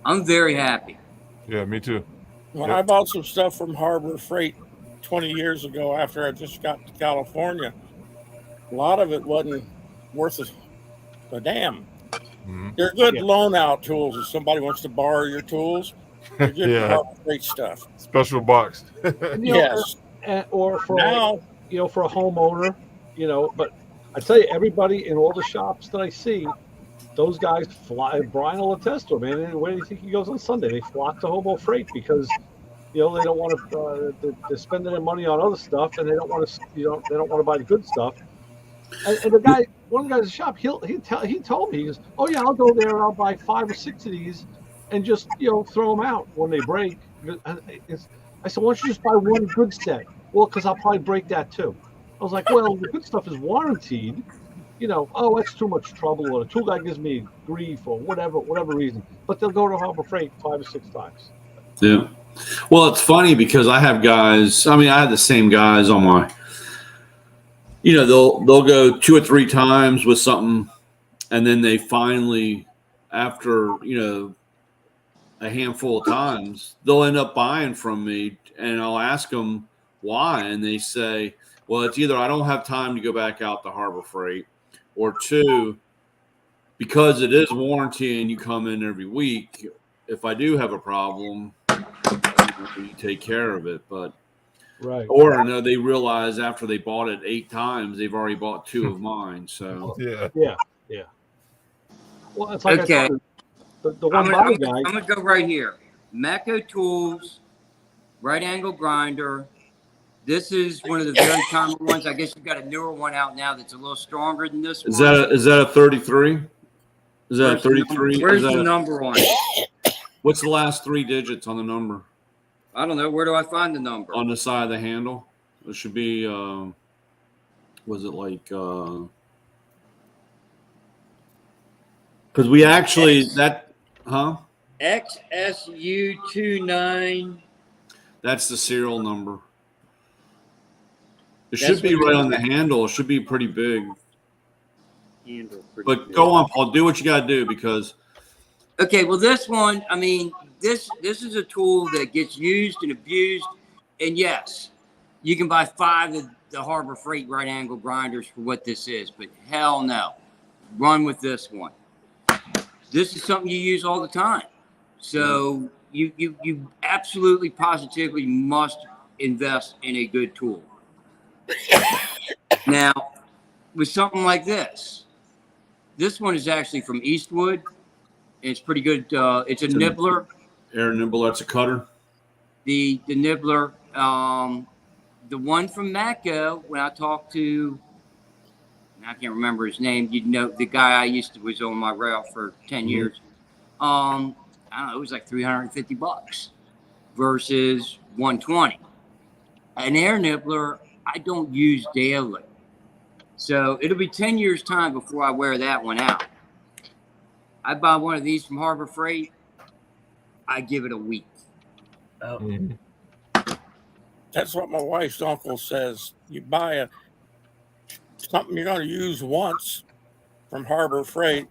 I'm very happy. Yeah, me too. When I bought some stuff from Harbor Freight 20 years ago after I just got to California, a lot of it wasn't worth a damn. They're good loan out tools. If somebody wants to borrow your tools, they're good for Harbor Freight stuff. Special box. Yes. Or for Now, for a homeowner, But I tell you, everybody in all the shops that I see, those guys fly. Brian will attest to it, man. And where do you think he goes on Sunday? They flock to Hobo Freight because they don't want to. They're spending their money on other stuff, and they don't want to. They don't want to buy the good stuff. And the guy, one of the guys at the shop, he told me, he goes, "Oh yeah, I'll go there and I'll buy 5 or 6 of these, and just throw them out when they break." I said, "Why don't you just buy one good set?" Well, because I'll probably break that too. I was like, "Well, the good stuff is warranted. Oh, that's too much trouble, or the tool guy gives me grief, or whatever reason." But they'll go to Harbor Freight 5 or 6 times. Yeah. Well, it's funny because I have guys. I mean, I have the same guys on my. They'll go 2 or 3 times with something, and then they finally, after a handful of times, they'll end up buying from me, and I'll ask them why, and they say, well, it's either I don't have time to go back out to Harbor Freight, or two, because it is warranty and you come in every week, if I do have a problem, you take care of it. But Right. or no, they realize after they bought it 8 times, they've already bought 2 of mine. So Yeah. Well, it's like Okay. I told you, the one body guy. I'm gonna go right here. Mako Tools, right angle grinder. This is one of the very common ones. I guess you've got a newer one out now that's a little stronger than this one. is that a 33? Is that a 33? Where's Is that the a- number on it? What's the last 3 digits on the number? I don't know. Where do I find the number? On the side of the handle? It should be was it like because we actually XSU29. that's the serial number. It That's should be what right it on the handle. It should be pretty big. Handle pretty But big. go on, Paul. Do what you got to do because Okay, well, this one, I mean, this is a tool that gets used and abused. And yes, you can buy 5 of the Harbor Freight right angle grinders for what this is, but hell no. Run with this one. This is something you use all the time. So you absolutely positively must invest in a good tool. Now, with something like this one is actually from Eastwood. It's pretty good. It's a nibbler. air nibble. That's a cutter. The nibbler. The one from Mako. When I talked to, I can't remember his name. The guy I was on my route for 10 years. I don't know. It was like $350 versus $120. An air nibbler I don't use daily, so it'll be 10 years time before I wear that one out. I buy one of these from Harbor Freight. I give it a week. Mhm. That's what my wife's uncle says. You buy something you're going to use once from Harbor Freight,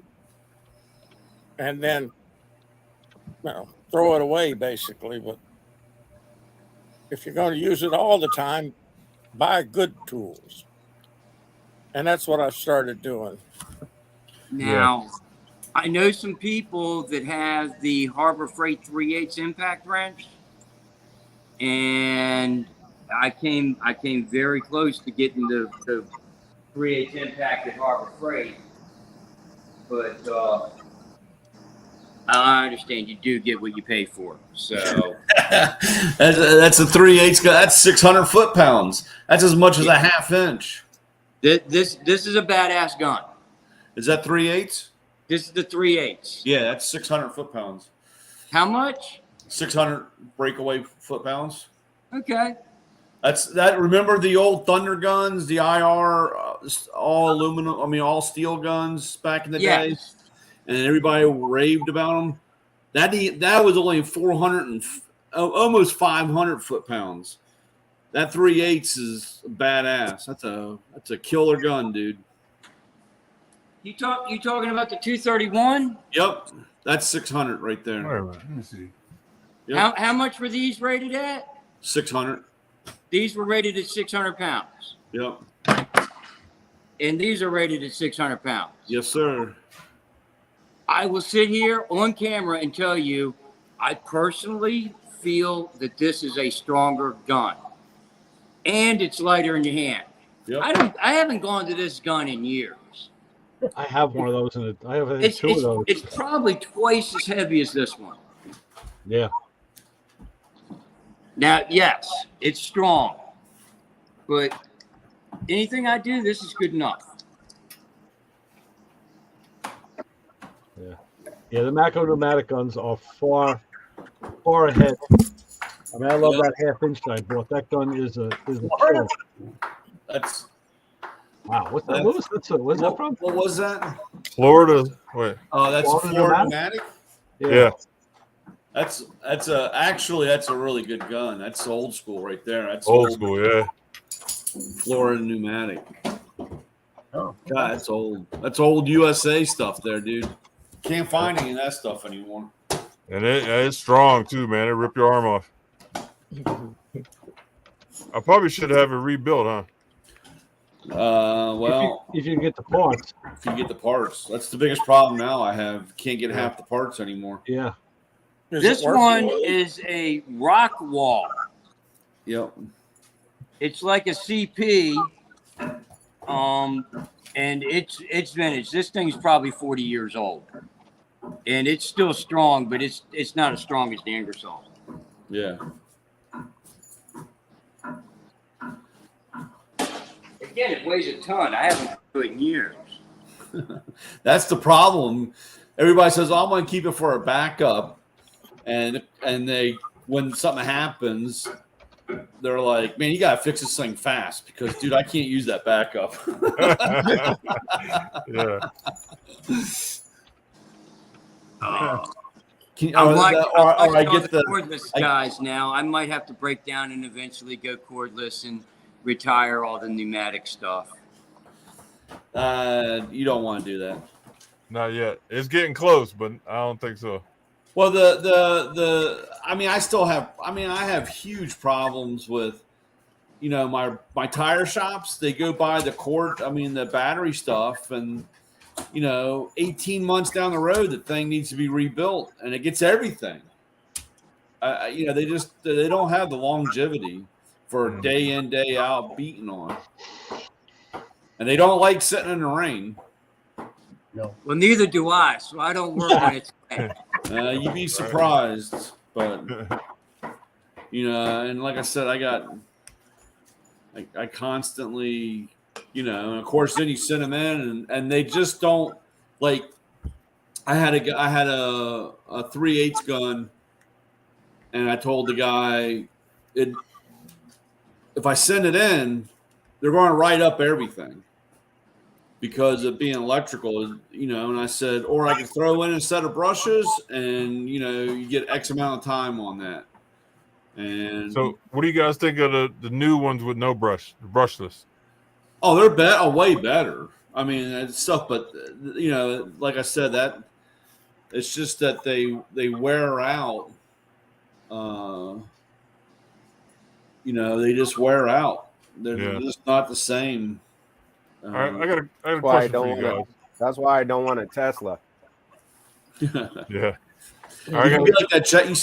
and then throw it away, basically. But if you're going to use it all the time, buy good tools. And that's what I've started doing. Now, I know some people that have the Harbor Freight 3/8 impact wrench, and I came very close to getting the 3/8 impact at Harbor Freight, but I understand you do get what you pay for. So that's a 3/8. That's 600 foot-pounds. That's as much as a half inch. this is a badass gun. Is that 3/8? This is the 3/8. Yeah, that's 600 foot-pounds. How much? 600 breakaway foot-pounds. Okay. That's that. Remember the old Thunder guns, the IR, all aluminum. I mean, all steel guns back in the day, Yes. and everybody raved about them. That was only 400 and almost 500 foot-pounds. That 3/8 is badass. That's a killer gun, dude. You talking about the 231? Yep, that's 600 right there. Wait a minute. Let me see. Yep. How much were these rated at? 600. These were rated at 600 pounds. Yep. And these are rated at 600 pounds. Yes, sir. I will sit here on camera and tell you, I personally feel that this is a stronger gun. And it's lighter in your hand. Yep. I haven't gone to this gun in years. I have one of those, and I have I think, 2 of those. It's probably twice as heavy as this one. Yeah. Now, yes, it's strong, but anything I do, this is good enough. Yeah, the Mako pneumatic guns are far ahead. I mean, I love that half-inch I bought. That gun is a killer. That's Wow, what's that? What was that from? what was that? Florida. Wait. Oh, that's Florida a Florida pneumatic? pneumatic. Yeah. That's a really good gun. That's old school right there. That's Old school. Yeah. Florida pneumatic. Oh, God, that's old. That's old USA stuff there, dude. Can't find any of that stuff anymore. And it's strong too, man. It rip your arm off. I probably should have it rebuilt, huh? Well, if you get the parts. if you get the parts, that's the biggest problem now. I have can't get half the parts anymore. Yeah. Does This it work? one is a rock wall. Yep. It's like a CP, and it's vintage. This thing's probably 40 years old, and it's still strong, but it's not as strong as the Ingersoll. Yeah. Again, it weighs a ton. I haven't do it in years. That's the problem. Everybody says, "Oh, I'm going to keep it for a backup," and they when something happens, they're like, "Man, you got to fix this thing fast because, dude, I can't use that backup." Yeah. I'm like I all get the the cordless guys now. I might have to break down and eventually go cordless and retire all the pneumatic stuff. you don't want to do that. Not yet. It's getting close, but I don't think so. Well, I have huge problems with, my tire shops. They go by the battery stuff, and 18 months down the road, the thing needs to be rebuilt, and it gets everything. They don't have the longevity for day in, day out beating on, and they don't like sitting in the rain. No. Well, neither do I, so I don't work when it's wet. You'd be surprised, but and like I said, I constantly, and of course, then you send them in, and they just don't like. I had a 3/8 gun, and I told the guy, if I send it in, they're going to write up everything because of being electrical, and I said, or I can throw in a set of brushes and, you get X amount of time on that. And So what do you guys think of the new ones with no brush, the brushless? oh, they're way better. I mean, it's stuff, but like I said, that it's just that they wear out. They just wear out. They're just not the same. All right, I got a question for you guys. That's why I don't want a Tesla. Yeah. You can be like that. Did you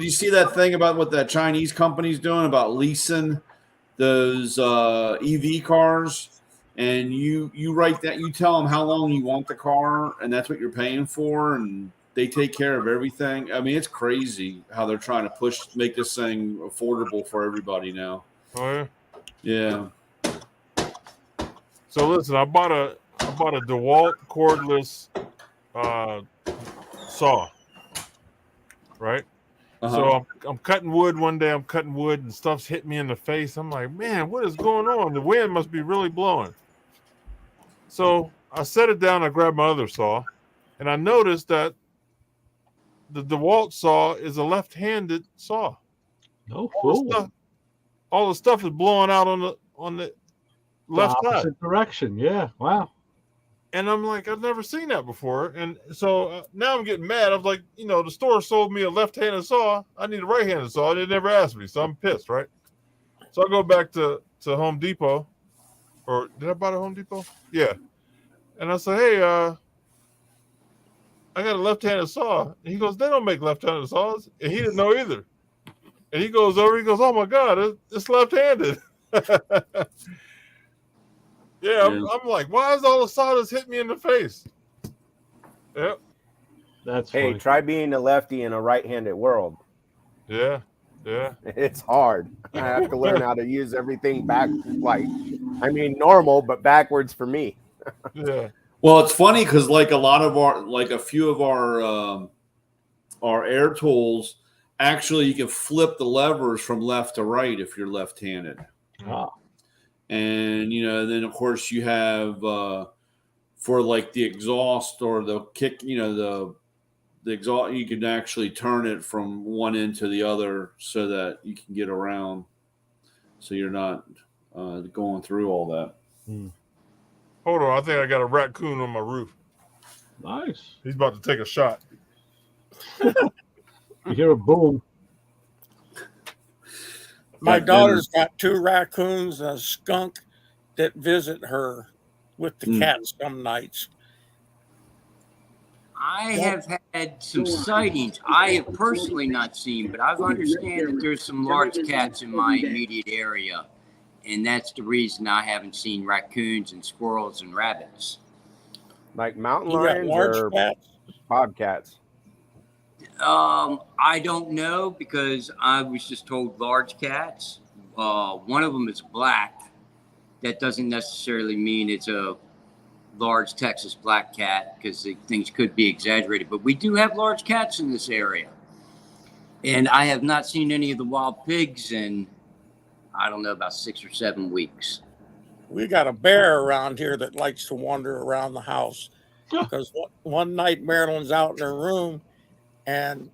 see that thing about what that Chinese company's doing about leasing those EV cars? And you write that, you tell them how long you want the car, and that's what you're paying for, and they take care of everything. I mean, it's crazy how they're trying to make this thing affordable for everybody now. Oh yeah. Yeah. So listen, I bought a DeWalt cordless saw. Right. Uh-huh. So I'm cutting wood one day. I'm cutting wood and stuff's hitting me in the face. I'm like, man, what is going on? The wind must be really blowing. So I set it down. I grabbed my other saw, and I noticed that the DeWalt saw is a left-handed saw. No, cool. All the stuff is blowing out on the left side. Opposite direction. Yeah. Wow. And I'm like, I've never seen that before. And so now I'm getting mad. I'm like, the store sold me a left-handed saw. I need a right-handed saw. They never asked me, so I'm pissed, right? So I go back to Home Depot. Or did I buy the Home Depot? Yeah. And I say, hey, I got a left-handed saw. And he goes, they don't make left-handed saws. And he didn't know either. And he goes over, he goes, oh my God, it's left-handed. Yeah, I'm like, why is all the sawdust hitting me in the face? Yep. That's Hey, funny. try being a lefty in a right-handed world. Yeah. It's hard. I have to learn how to use everything normal, but backwards for me. Yeah. Well, it's funny because a few of our air tools, actually you can flip the levers from left to right if you're left-handed. Oh. And then of course you have for like the exhaust or the kick, the exhaust, you can actually turn it from one end to the other so that you can get around, so you're not going through all that. Hold on, I think I got a raccoon on my roof. Nice. He's about to take a shot. You hear a boom. My Got daughter's got 2 raccoons and a skunk that visit her with the cats some nights. I have had some sightings. I have personally not seen, but I've understand that there's some large cats in my immediate area, and that's the reason I haven't seen raccoons and squirrels and rabbits. Like mountain You got lions large or cats? bobcats? I don't know because I was just told large cats. One of them is black. That doesn't necessarily mean it's a large Texas black cat because things could be exaggerated. But we do have large cats in this area. And I have not seen any of the wild pigs in, I don't know, about 6 or 7 weeks. We got a bear around here that likes to wander around the house. Because one night Marilyn's out in her room and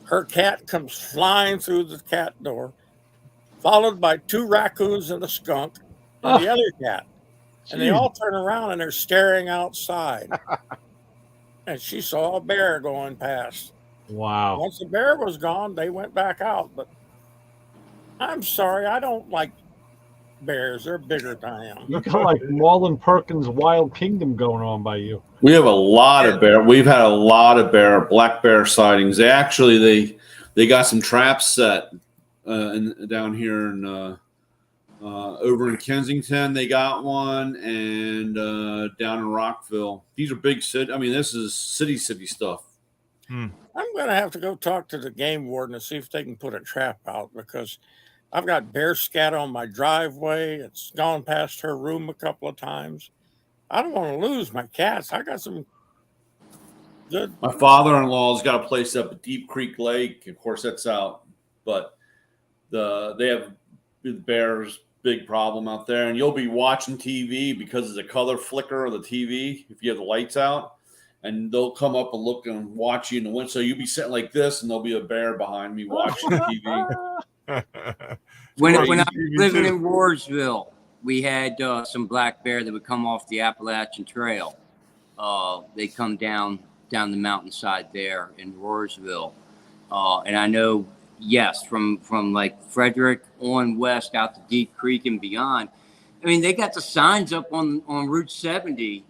her cat comes flying through the cat door, followed by 2 raccoons and a skunk and the other cat. And they all turn around and they're staring outside. And she saw a bear going past. Wow. Once the bear was gone, they went back out. But I'm sorry, I don't like bears. They're bigger than I am. You got like Marlon Perkins' Wild Kingdom going on by you. We have a lot of bear. We've had a lot of black bear sightings. They got some traps set down here in over in Kensington. They got one, and down in Rockville. These are big city. I mean, this is city stuff. I'm going to have to go talk to the game warden and see if they can put a trap out because I've got bear scat on my driveway. It's gone past her room a couple of times. I don't want to lose my cats. I got some good. My father-in-law's got a place up at Deep Creek Lake. Of course, that's out, but they have the bears. Big problem out there, and you'll be watching TV because of the color flicker of the TV if you have the lights out, and they'll come up and look and watch you in the window. So you'll be sitting like this, and there'll be a bear behind me watching TV. When I was living in Roarsville, we had some black bear that would come off the Appalachian Trail. They come down the mountainside there in Roarsville, and I know. Yes, from like Frederick on west out to Deep Creek and beyond. I mean, they got the signs up on Route 70,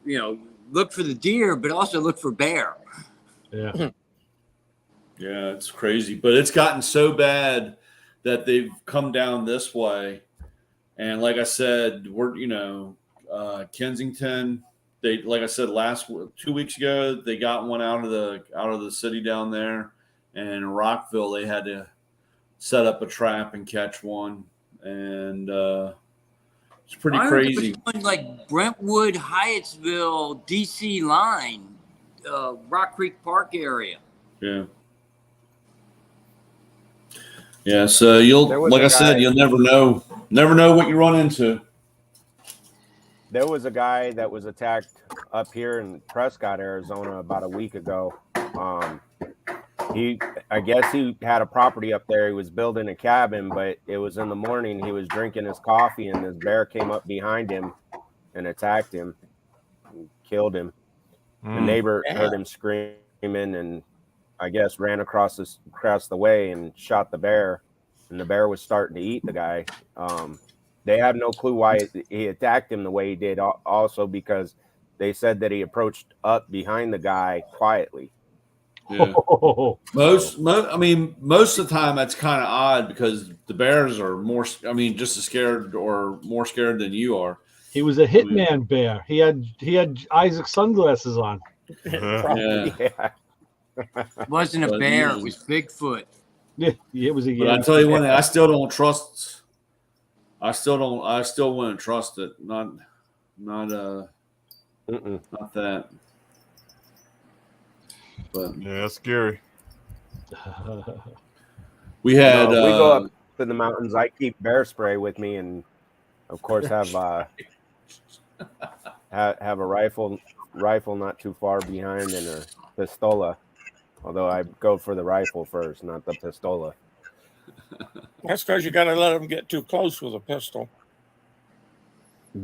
you know, look for the deer, but also look for bear. Yeah. Yeah, it's crazy. But it's gotten so bad that they've come down this way. And like I said, Kensington, like I said, 2 weeks ago, they got one out of the city down there. And in Rockville, they had to set up a trap and catch one, and it's pretty crazy. Like Brentwood, Hyattsville, DC line, Rock Creek Park area. Yeah. Yeah. So like I said, you'll never know what you run into. There was a guy that was attacked up here in Prescott, Arizona, about a week ago. I guess he had a property up there. He was building a cabin, but it was in the morning. He was drinking his coffee, and this bear came up behind him and attacked him and killed him. The neighbor heard him screaming and I guess ran across the way and shot the bear, and the bear was starting to eat the guy. They have no clue why he attacked him the way he did, also because they said that he approached up behind the guy quietly. Yeah. Most of the time that's kind of odd because the bears are just as scared or more scared than you are. He was a hitman bear. He had Isaac sunglasses on. Yeah. It wasn't a bear, it was Bigfoot. Yeah, it was a. But I tell you one thing, I still don't trust. I still wouldn't trust it. Not that. But yeah, that's scary. We had we go up to the mountains. I keep bear spray with me, and of course have a rifle not too far behind, and a pistola. Although I go for the rifle first, not the pistola. That's because you got to let them get too close with a pistol.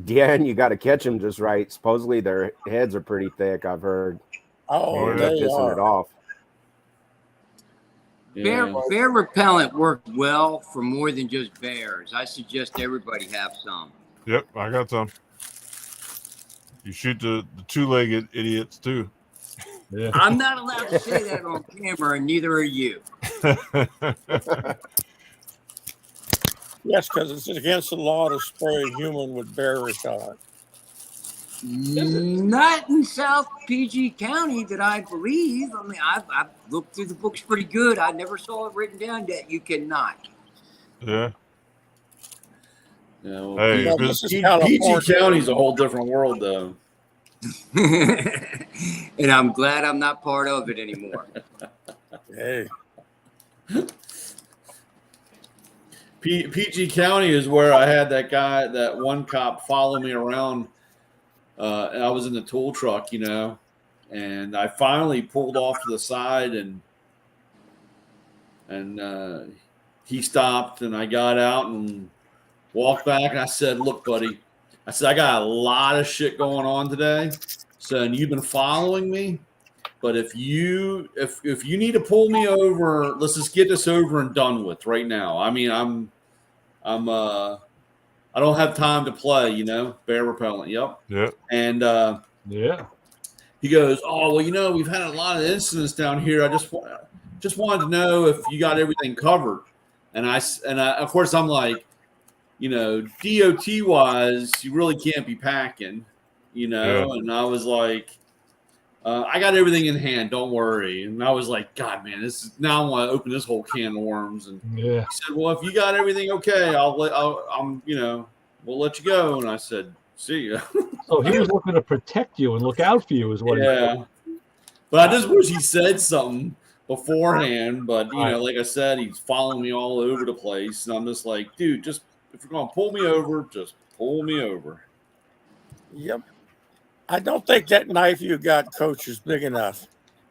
Yeah, and you got to catch them just right. Supposedly their heads are pretty thick. I've heard. Oh, yeah. they Pissing it are. off. Bear repellent works well for more than just bears. I suggest everybody have some. Yep, I got some. You shoot the two-legged idiots too. Yeah. I'm not allowed to say that on camera, and neither are you. Yes, because it's against the law to spray a human with bear repellent. Not in South PG County that I believe. I mean, I've looked through the books pretty good. I never saw it written down that you cannot. Yeah. Yeah, well, Hey, No, if this it's, is California. PG County's a whole different world, though. And I'm glad I'm not part of it anymore. Hey, PG County is where I had that one cop follow me around, and I was in the tool truck, and I finally pulled off to the side, and he stopped, and I got out and walked back, and I said, "Look, buddy," I said, "I got a lot of shit going on today, so and you've been following me, but if you need to pull me over, let's just get this over and done with right now. I mean, I don't have time to play, bear repellent. Yep." yeah. And Yeah. he goes, "Oh, well, we've had a lot of incidents down here. I just wanted to know if you got everything covered." And I of course, I'm like, DOT wise, you really can't be packing, Yeah. And I was like, I got everything in hand. Don't worry. And I was like, God, man, now I want to open this whole can of worms. And Yeah. he said, "Well, if you got everything okay, we'll let you go." And I said, "See ya." So he was looking to protect you and look out for you, is what he Yeah. But I just wish he said something beforehand. But Right. like I said, he's following me all over the place, and I'm just like, dude, just if you're gonna pull me over, just pull me over. yep. I don't think that knife you got, Coach, is big enough.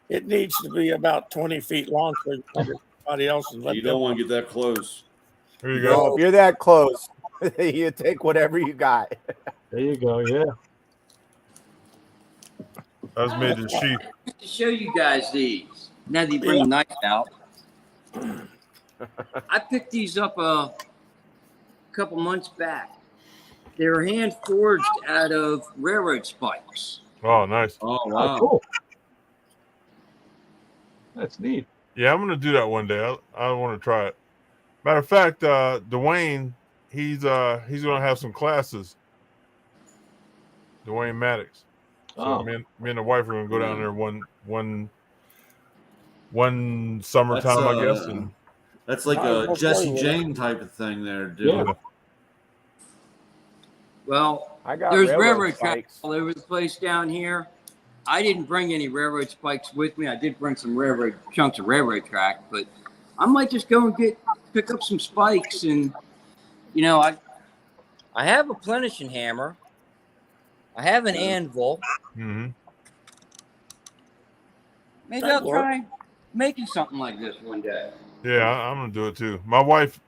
It needs to be about 20 feet long so you can let somebody else and let You them. don't want to get that close. Here you So go. if you're that close, you take whatever you got. There you go. Yeah. That's made in sheep. To show you guys these. Now that you bring the knife out. I picked these up a couple months back. They were hand forged out of railroad spikes. Oh, nice. Oh Oh, wow. cool. That's neat. Yeah, I'm gonna do that one day. I want to try it. Matter of fact, Dwayne, he's gonna have some classes. Dwayne Maddox. So Oh. me and the wife are gonna go down there one summertime, That's, I guess. And That's like I'll a Jesse play with it. Jane type of thing there, dude. Yeah. Well, I got there's railroad railroad tracks spikes. all over the place down here. I didn't bring any railroad spikes with me. I did bring some chunks of railroad track, but I might just go and pick up some spikes. And I have a plenishing hammer. I have an anvil. mhm. Maybe That'd I'll try making something like this one day. Yeah, I'm gonna do it too. My wife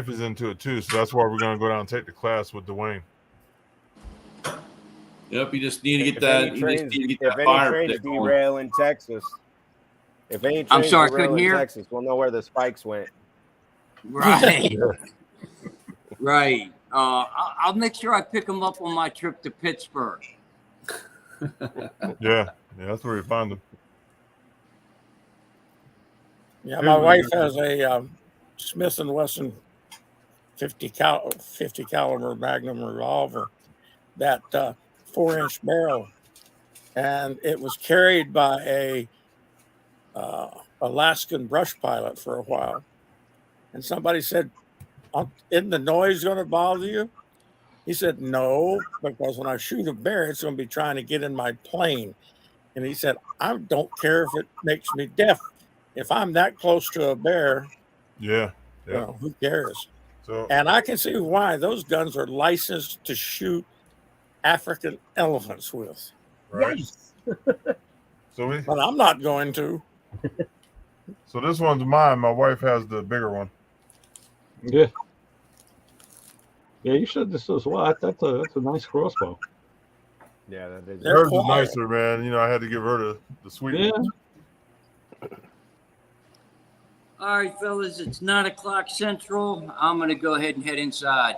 is into it too, so that's why we're gonna go down and take the class with Dwayne. Yep, you just need to get If that. any You just trains, need to get if that any fire trains stick going. derail in Texas, if any trains I'm sorry, derail couldn't in hear. Texas, we'll know where the spikes went. Right. Right. I'll make sure I pick them up on my trip to Pittsburgh. Yeah, that's where you find them. Yeah, my wife has a Smith & Wesson 50 caliber Magnum revolver, that 4-inch barrel, and it was carried by a Alaskan brush pilot for a while. And somebody said, "Isn't the noise going to bother you?" He said, "No, because when I shoot a bear, it's going to be trying to get in my plane." And he said, "I don't care if it makes me deaf. If I'm that close to a bear, Yeah. who cares?" So And I can see why those guns are licensed to shoot African elephants with. right. Yes. So But I'm not going to. this one's mine. My wife has the bigger one. Yeah. Yeah, you should this as well. That's a nice crossbow. Yeah, that is. They're Hers is quiet. nicer, man. You know, I had to give her the sweet Yeah. one. All right, fellas, it's 9:00 Central. I'm gonna go ahead and head inside.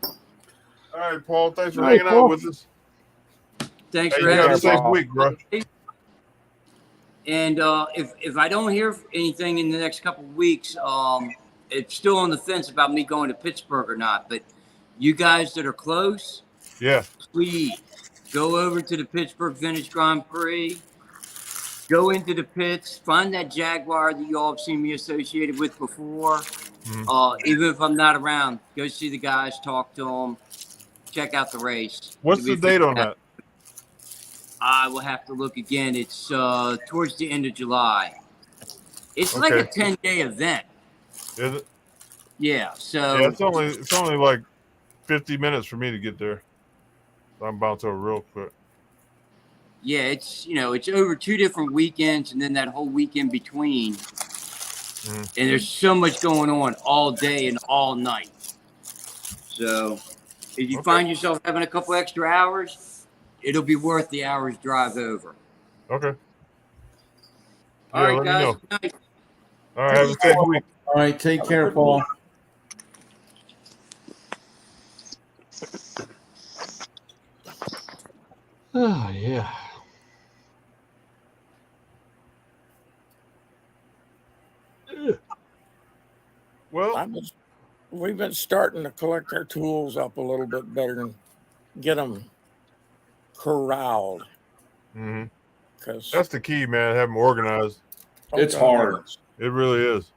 All right, Paul. Thanks for All right, hanging Paul. out with us. Thanks Hey, for you have having a us. safe Paul. week, bro. And if I don't hear anything in the next couple of weeks, it's still on the fence about me going to Pittsburgh or not. But you guys that are close, Yeah. please go over to the Pittsburgh Vintage Grand Prix. Go into the pits, find that Jaguar that you all have seen me associated with before. Even if I'm not around, go see the guys, talk to them, check out the race. What's It'll the be date on fantastic. that? I will have to look again. It's towards the end of July. It's like a Okay. 10-day event. Is it? Yeah. So Yeah, it's only like 50 minutes for me to get there. So I'm about to real quick. yeah, it's over 2 different weekends and then that whole weekend between. And there's so much going on all day and all night. So if you Okay. find yourself having a couple extra hours, it'll be worth the hour's drive over. Okay. All Yeah, right, let me guys. know. Good night. All right, have a safe week. All right, take care, Paul. Oh yeah. Well, We've been starting to collect our tools up a little bit better and get them corralled. Because that's the key, man. Have them organized. It's hard. It really is.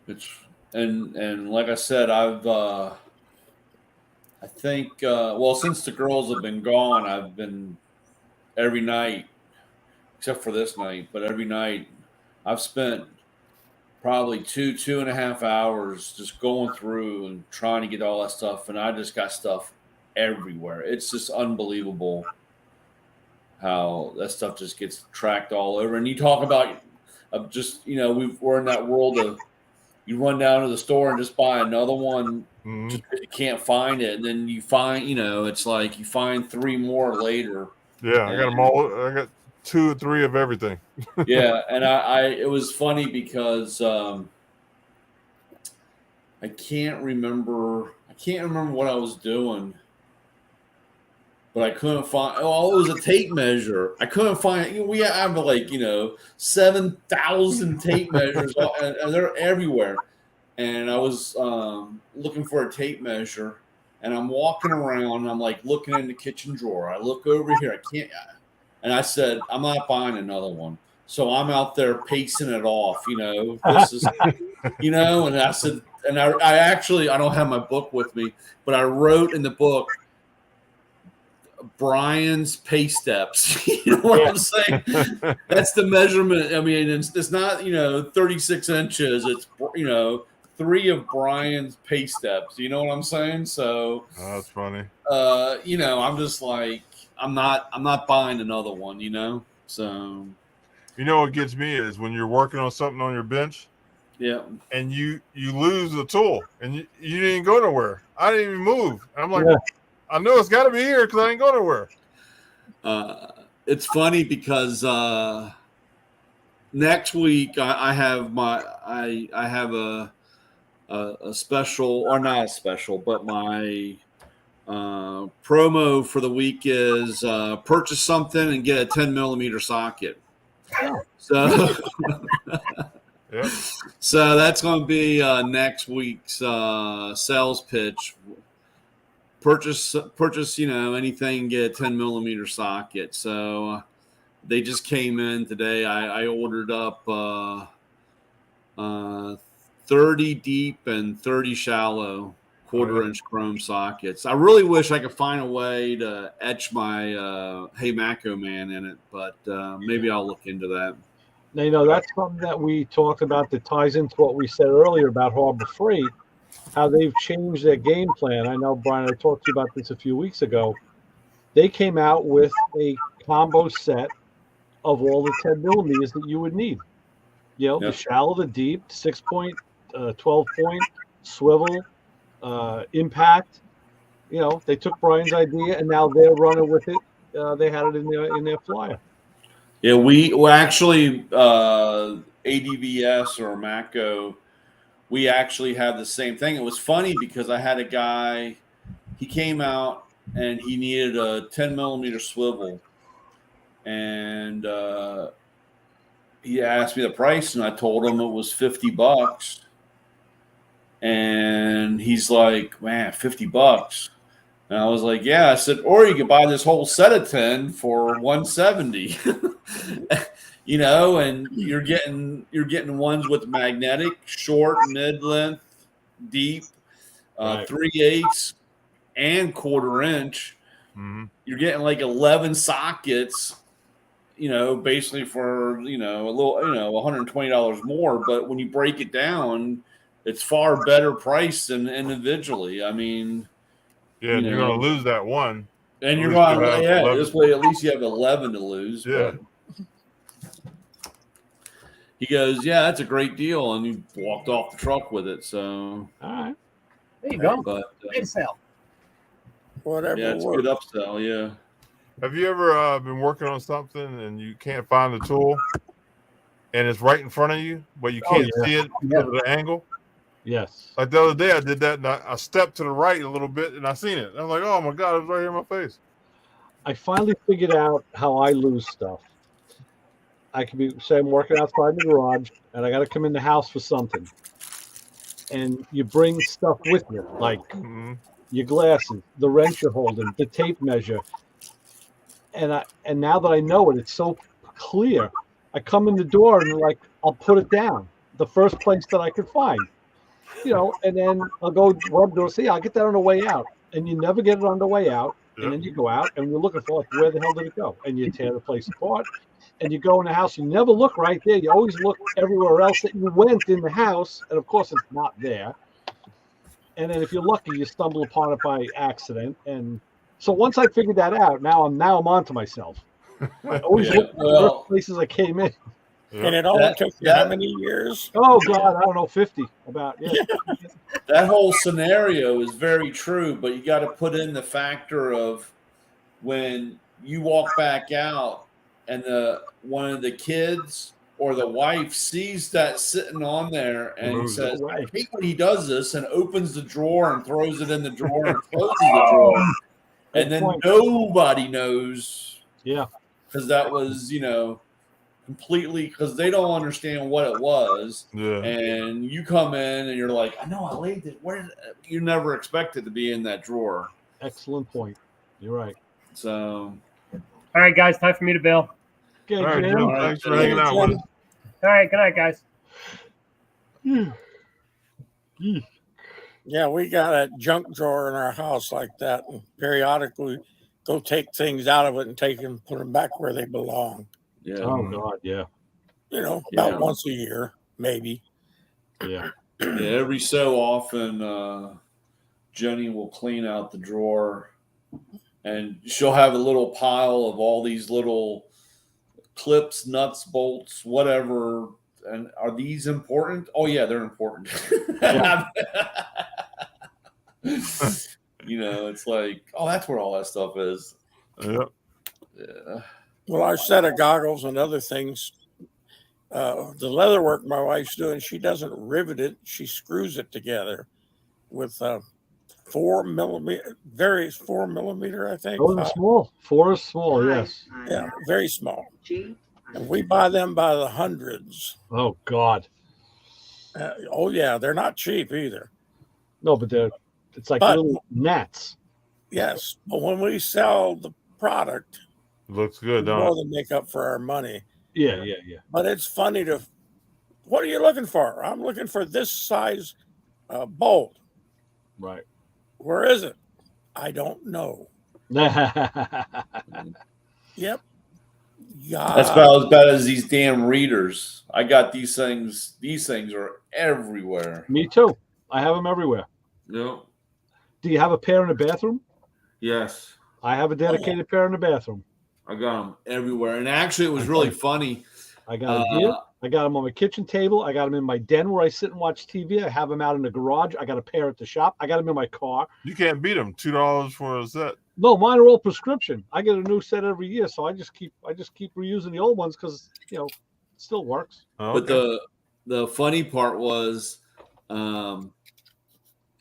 It's and like I said, I think well, since the girls have been gone, I've been every night, except for this night, but every night I've spent probably 2.5 hours just going through and trying to get all that stuff, and I just got stuff everywhere. It's just unbelievable how that stuff just gets tracked all over. And you talk about just we're in that world of you run down to the store and just buy another one. Just you can't find it, and then you find it's like you find 3 more later. Yeah, I got them all. I got 2 or 3 of everything. Yeah, and I it was funny because I can't remember what I was doing, but I couldn't find. Oh, it was a tape measure. I couldn't find. We have 7,000 tape measures, and they're everywhere. And I was looking for a tape measure, and I'm walking around. And I'm like looking in the kitchen drawer. I look over here. I can't. And I said, I'm not buying another one. So I'm out there pacing it off. This is, and I said, and I actually I don't have my book with me, but I wrote in the book Brian's pace steps. You know what I'm saying? That's the measurement. I mean, it's not 36 inches. It's 3 of Brian's pace steps. You know what I'm saying? So Oh, that's funny. I'm just like I'm not buying another one. So What gets me is when you're working on something on your bench. Yeah. And you lose the tool, and you didn't go nowhere. I didn't even move. I'm like, I know it's got to be here because I ain't go nowhere. It's funny because next week I have a special, or not a special, but my promo for the week is purchase something and get a 10 millimeter socket. So. Yep. So that's going to be next week's sales pitch. Purchase, anything, get a 10 millimeter socket. So they just came in today. I ordered up 30 deep and 30 shallow 1/4-inch chrome sockets. I really wish I could find a way to etch my Hey Mako Man in it, but maybe I'll look into that. Now, that's something that we talked about that ties into what we said earlier about Harbor Freight, how they've changed their game plan. I know, Brian, I talked to you about this a few weeks ago. They came out with a combo set of all the 10 millimeters that you would need. The shallow, the deep, 6-point, 12-point, swivel, Impact. You know, they took Brian's idea and now they're running with it. They had it in their flyer. Yeah, we actually ADVS or Matco, we actually had the same thing. It was funny because I had a guy, he came out and he needed a 10 millimeter swivel, and he asked me the price, and I told him it was $50. And he's like, "Man, $50." And I was like, "Yeah." I said, "Or you could buy this whole set of 10 for $170." You know, and you're getting ones with magnetic, short, mid length, deep, Right. 3/8 and 1/4 inch. Mm-hmm. You're getting like 11 sockets, you know, basically for, you know, a little, you know, $120 more. But when you break it down, it's far better priced than individually. I mean, Yeah, and you're going to lose that one. and At you're least going, you have yeah, 11. this way at least you have 11 to lose. Yeah. But he goes, "Yeah, that's a great deal," and he walked off the truck with it. So, All right. There you go. but Great sale. Whatever yeah, it's a works. good upsell. Yeah. Have you ever been working on something and you can't find the tool and it's right in front of you, but you Oh, can't yeah. see it because of the angle? Yes. Like the other day, I did that and I stepped to the right a little bit and I seen it. I was like, oh my God, it's right here in my face. I finally figured out how I lose stuff. I could be, say I'm working outside the garage and I got to come in the house for something. And you bring stuff with you, like Mm-hmm. your glasses, the wrench you're holding, the tape measure. And now that I know it, it's so clear. I come in the door and like, I'll put it down, the first place that I could find, you know, and then I'll go rub door. See, I'll get that on the way out. And you never get it on the way out. Yep. And then you go out and you're looking for, like, where the hell did it go? And you tear the place apart. And you go in the house, you never look right there. You always look everywhere else that you went in the house. And of course, it's not there. And then if you're lucky, you stumble upon it by accident. And so once I figured that out, now I'm on to myself. I always Yeah, look at the well- first places I came in. And it only That- took you how that- many years? Oh God, I don't know, 50 about, yeah. That whole scenario is very true, but you got to put in the factor of when you walk back out and one of the kids or the wife sees that sitting on there and Moves it says, away. "I hate when he does this," and opens the drawer and throws it in the drawer and closes the drawer, and then point. nobody knows Yeah. because that was, you know, completely because they don't understand what it was. Yeah. And you come in and you're like, "I know I laid it. Where you never expect it to be in that drawer." Excellent point. You're right. So All right, guys, time for me to bail. Okay, All right, Jim. Jim, All right, thanks for hanging out with us. All right, good night, guys. Yeah, we got a junk drawer in our house like that, and periodically go take things out of it and take them, put them back where they belong. yeah. Oh God, yeah, You know, about Yeah. once a year, maybe. yeah. Yeah, every so often, Jenny will clean out the drawer, and she'll have a little pile of all these little clips, nuts, bolts, whatever. And are these important? Oh yeah, they're important. You know, it's like, oh, that's where all that stuff is. Yep. Yeah. Well, our set of goggles and other things, the leather work my wife's doing, she doesn't rivet it. She screws it together with 4 millimeter, various 4 millimeter, I think. Those are small. 4 is small. Yes. Yeah, very small. And we buy them by the hundreds. Oh God. Oh yeah, they're not cheap either. No, but it's like But- little gnats. Yes, but when we sell the product, Looks we good, don't more it? than make up for our money. Yeah. But it's funny to. What are you looking for? I'm looking for this size bolt. Right. Where is it? I don't know. Yep. Yeah. That's about as bad as these damn readers. I got these things. These things are everywhere. Me too. I have them everywhere. Yep. Do you have a pair in the bathroom? Yes. I have a dedicated pair in the bathroom. I got them everywhere. And actually, it was really funny. I got it here. I got them on my kitchen table. I got them in my den where I sit and watch TV. I have them out in the garage. I got a pair at the shop. I got them in my car. You can't beat them. $2 for a set. No, mine are all prescription. I get a new set every year, so I just keep reusing the old ones because it still works. Oh, But the funny part was, I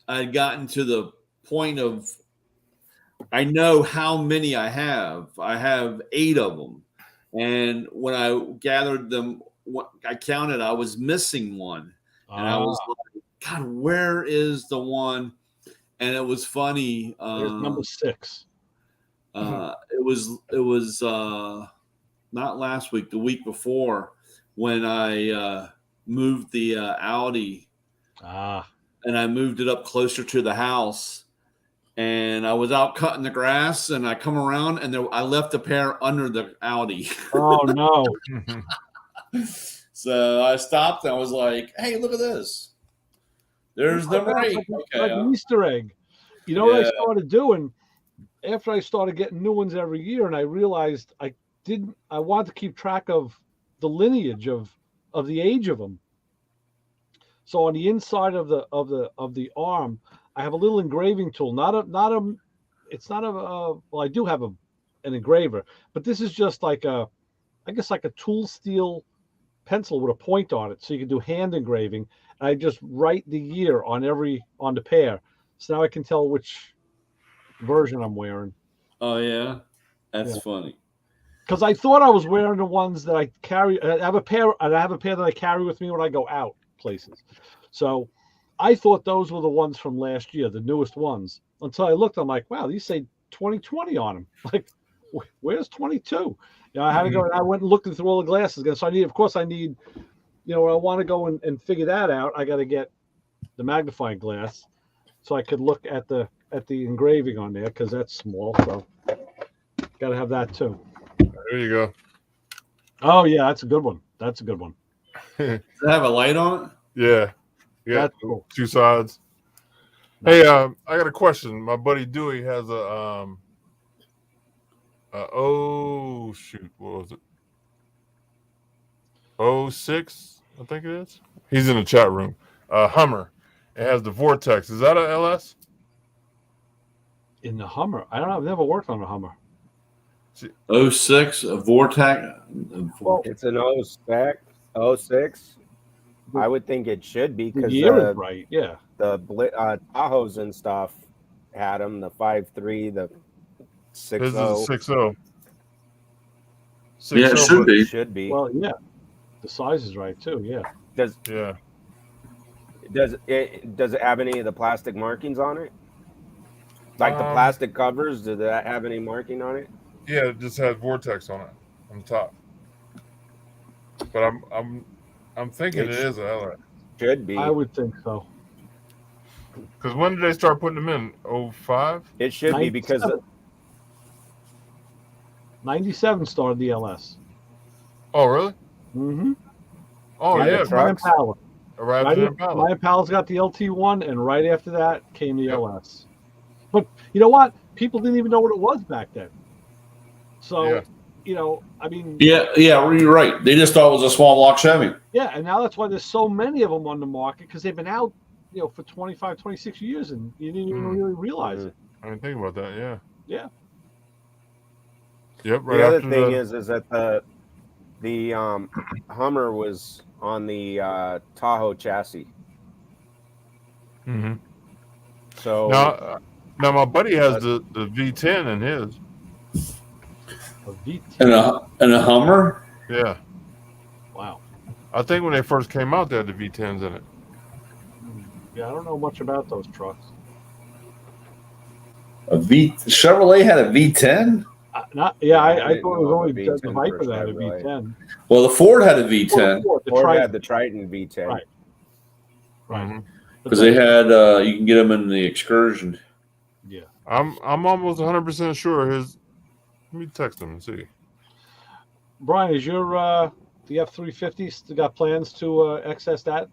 had gotten to the point of I know how many I have. I have 8 of them, and when I gathered them, I counted. I was missing one, and I was like, "God, where is the one?" And it was funny. Here's number 6. It was not last week, the week before, when I moved the Audi, and I moved it up closer to the house, and I was out cutting the grass, and I come around, and I left a pair under the Audi. Oh no! So I stopped, and I was like, "Hey, look at this! There's number 8." Like an Easter egg. You know what I started doing after I started getting new ones every year, and I realized I wanted to keep track of the lineage of the age of them. So on the inside of the arm, I have a little engraving tool. I do have an engraver, but this is just like a tool steel pencil with a point on it, so you can do hand engraving. And I just write the year on the pair, so now I can tell which version I'm wearing. Oh yeah, that's funny. Because I thought I was wearing the ones that I carry. I have a pair that I carry with me when I go out places. So I thought those were the ones from last year, the newest ones. Until I looked, I'm like, wow, these say 2020 on them. Like, where's 22? I had to go. And I went and looked through all the glasses again. So I need, when I want to go and figure that out, I got to get the magnifying glass so I could look at the engraving on there, because that's small. So got to have that too. There you go. Oh yeah, that's a good one. Does it have a light on it? Yeah. That's cool. 2 sides. Hey, I got a question. My buddy Dewey has a what was it? 06, I think it is. He's in the chat room. Hummer. It has the Vortex. Is that a LS? In the Hummer? I don't know. I've never worked on a Hummer. 06, a Vortex. It's an 06. I would think it should be, because right? Yeah. The Tahoes and stuff had them. The 5.3, the 6.0. This is a 6.0. Yeah, it should be. Well, yeah. The size is right too. Yeah. Does it have any of the plastic markings on it? Like the plastic covers, does that have any marking on it? Yeah, it just has Vortex on it on the top. But I'm thinking it is a LS. Should be. I would think so. Because when did they start putting them in? 05? It should be, because 97 started the LS. Oh, really? Mm-hmm. Oh, yeah. My Impala. Impala. My Impala's got the LT1, and right after that came the LS. But you know what? People didn't even know what it was back then. So, I mean... Yeah, you're right. They just thought it was a small block Chevy. Yeah, and now that's why there's so many of them on the market, because they've been out, for 25, 26 years, and you didn't even really realize it. I didn't think about that, yeah. Yeah. Yep, right. The other thing is that the Hummer was on the Tahoe chassis. Mm-hmm. So now my buddy has the V10 in his. A V10 and a Hummer. Yeah. Wow. I think when they first came out, they had the V10s in it. Yeah, I don't know much about those trucks. Chevrolet had a V10. I thought it was only the Viper that had a V10. Well, the Ford had a V10. Ford had the Triton V10. Right. Mm-hmm. Because they had, you can get them in the Excursion. Yeah. I'm almost 100% sure his. Let me text him and see. Brian, is your the F-350 still got plans to access that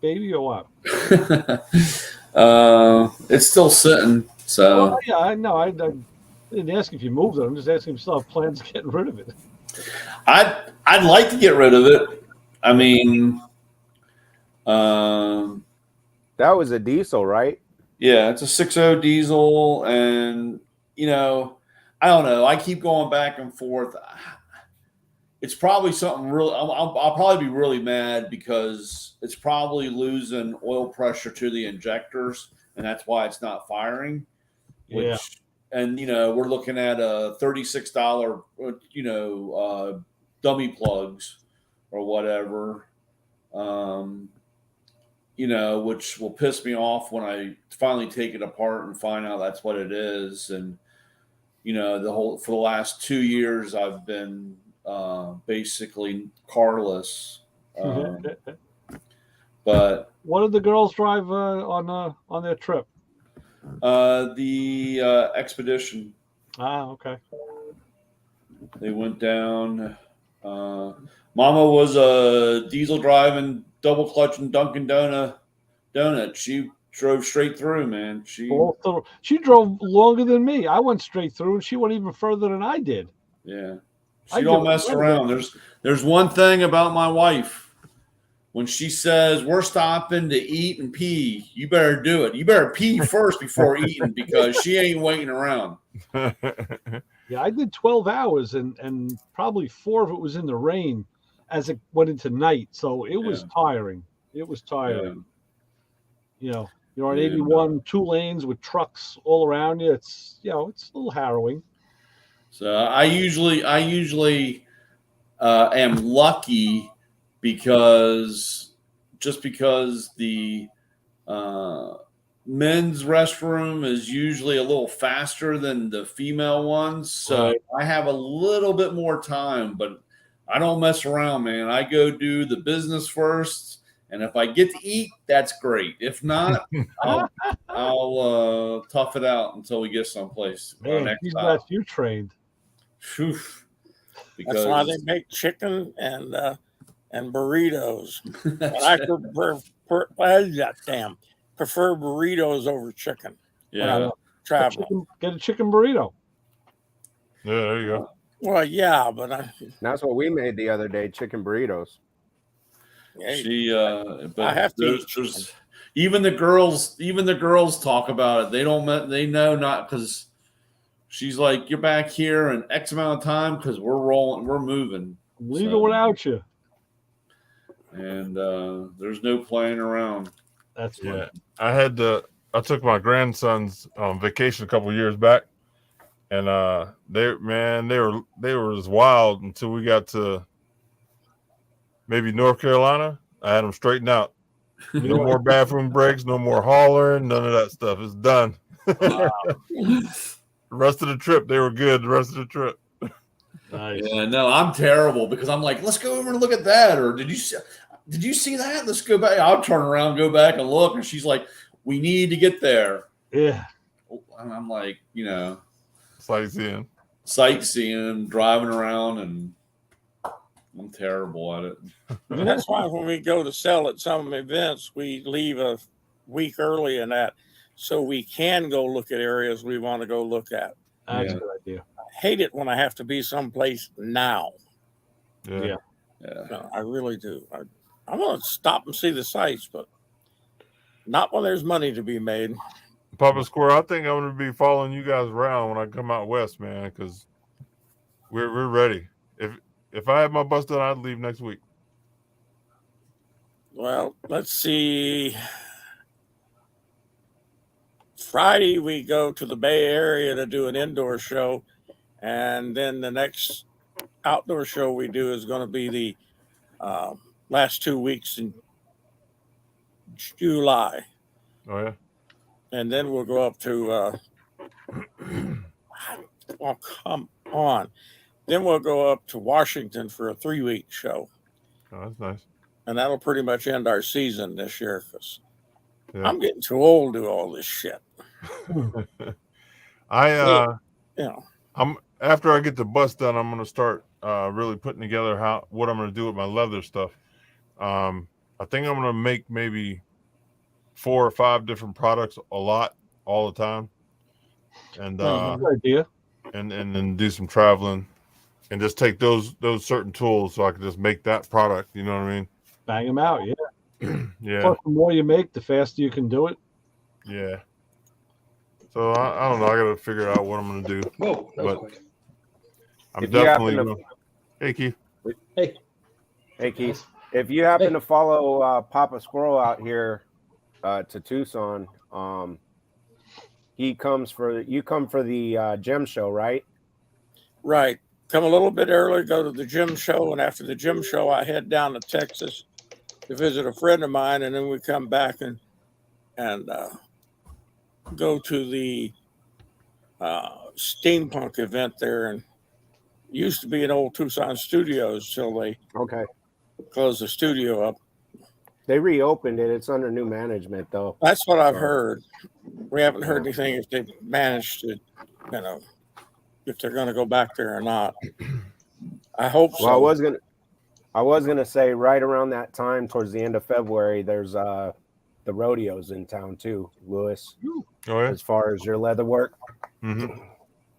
baby or what? It's still sitting. So yeah, I know. I didn't ask if you moved it. I'm just asking if you still have plans of getting rid of it. I'd like to get rid of it. I mean, That was a diesel, right? yeah, it's a 6.0 diesel, and I don't know. I keep going back and forth. It's probably something real. I'll probably be really mad because it's probably losing oil pressure to the injectors, and that's why it's not firing. Yeah. And we're looking at a $36, dummy plugs or whatever. Which will piss me off when I finally take it apart and find out that's what it is. And for the last 2 years, I've been basically carless. But what did the girls drive on their trip? The Expedition. Okay. They went down. Mama was a diesel driving, double clutching Dunkin' Donut. She drove straight through, man. She drove longer than me. I went straight through, and she went even further than I did. Yeah, she don't mess around. There's one thing about my wife. When she says we're stopping to eat and pee, you better do it. You better pee first before eating because she ain't waiting around. Yeah, I did 12 hours, and probably 4 of it was in the rain as it went into night. So it was tiring. It was tiring. Yeah. You're on 81, 2 lanes with trucks all around you. It's it's a little harrowing. So I usually am lucky because the men's restroom is usually a little faster than the female ones. So I have a little bit more time, but I don't mess around, man. I go do the business first. And if I get to eat, that's great. If not, I'll tough it out until we get someplace. Man, he's got you trained. That's why they make chicken and burritos. And I prefer burritos over chicken. Yeah, travel. Get a chicken burrito. Yeah, there you go. Well, yeah, but that's what we made the other day: chicken burritos. But I have to. Even the girls talk about it. They know not because she's like, you're back here in X amount of time because we're moving. Leave it without you. And there's no playing around. That's funny. I took my grandsons on vacation a couple years back, and they were as wild until we got to maybe North Carolina. I had them straightened out. No more bathroom breaks, no more hollering, none of that stuff. It's done. The rest of the trip, they were good. The rest of the trip. Nice. Yeah, no, I'm terrible because I'm like, let's go over and look at that. Or did you see that? Let's go back. I'll turn around, go back and look. And she's like, we need to get there. Yeah. And I'm like, sightseeing, driving around, and I'm terrible at it. That's why when we go to sell at some events, we leave a week early in that so we can go look at areas we want to go look at. That's a good idea. I hate it when I have to be someplace now. Yeah. No, I really do. I want to stop and see the sights, but not when there's money to be made. Papa Square, I think I'm going to be following you guys around when I come out west, man, because we're ready. If I had my bus done, I'd leave next week. Well, let's see. Friday, we go to the Bay Area to do an indoor show. And then the next outdoor show we do is going to be the last 2 weeks in July. Oh, yeah. And then we'll go up to, oh, come on. Then we'll go up to Washington for a 3-week show. Oh, that's nice. And that'll pretty much end our season this year because I'm getting too old to do all this shit. I'm after I get the bus done, I'm going to start really putting together what I'm going to do with my leather stuff. I think I'm going to make maybe 4 or 5 different products all the time. And good idea. And then do some traveling and just take those certain tools so I can just make that product. You know what I mean? Bang them out. Yeah. Yeah, Plus, the more you make, the faster you can do it. yeah. So I don't know. I got to figure out what I'm gonna do. Whoa, that was But quick. I'm If you happen definitely. to- Hey, Keith. Hey, Hey Keith, if you happen Hey. to follow Papa Squirrel out here to Tucson, you come for the gem show, right? Right. Come a little bit early, go to the gym show, and after the gym show, I head down to Texas to visit a friend of mine, and then we come back and go to the steampunk event there. And it used to be an old Tucson Studios till they Okay. closed the studio up. They reopened it. It's under new management, though. That's what I've heard. We haven't heard anything if they've managed to, if they're going to go back there or not. I hope so. Well, I was gonna say right around that time, towards the end of February, there's the rodeos in town too, Lewis. Oh yeah. As far as your leather work, hmm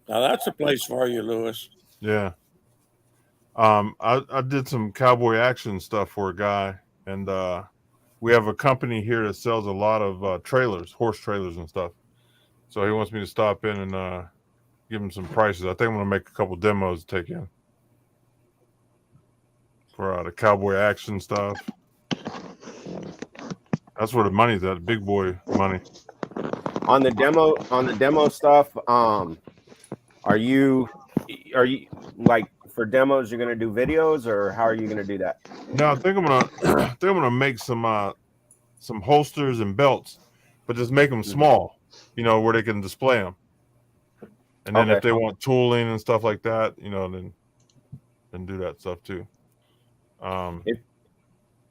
Now that's a place for you, Lewis. Yeah. I did some cowboy action stuff for a guy, and we have a company here that sells a lot of trailers, horse trailers and stuff. So he wants me to stop in and give him some prices. I think I'm gonna make a couple demos to take in for the cowboy action stuff. That's where the money's at, big boy money. on the demo stuff, are you like for demos you're gonna do videos, or how are you gonna do that? No, I think I'm gonna make some holsters and belts, but just make them small, where they can display them. And then if Okay. they want tooling and stuff like that, then do that stuff too.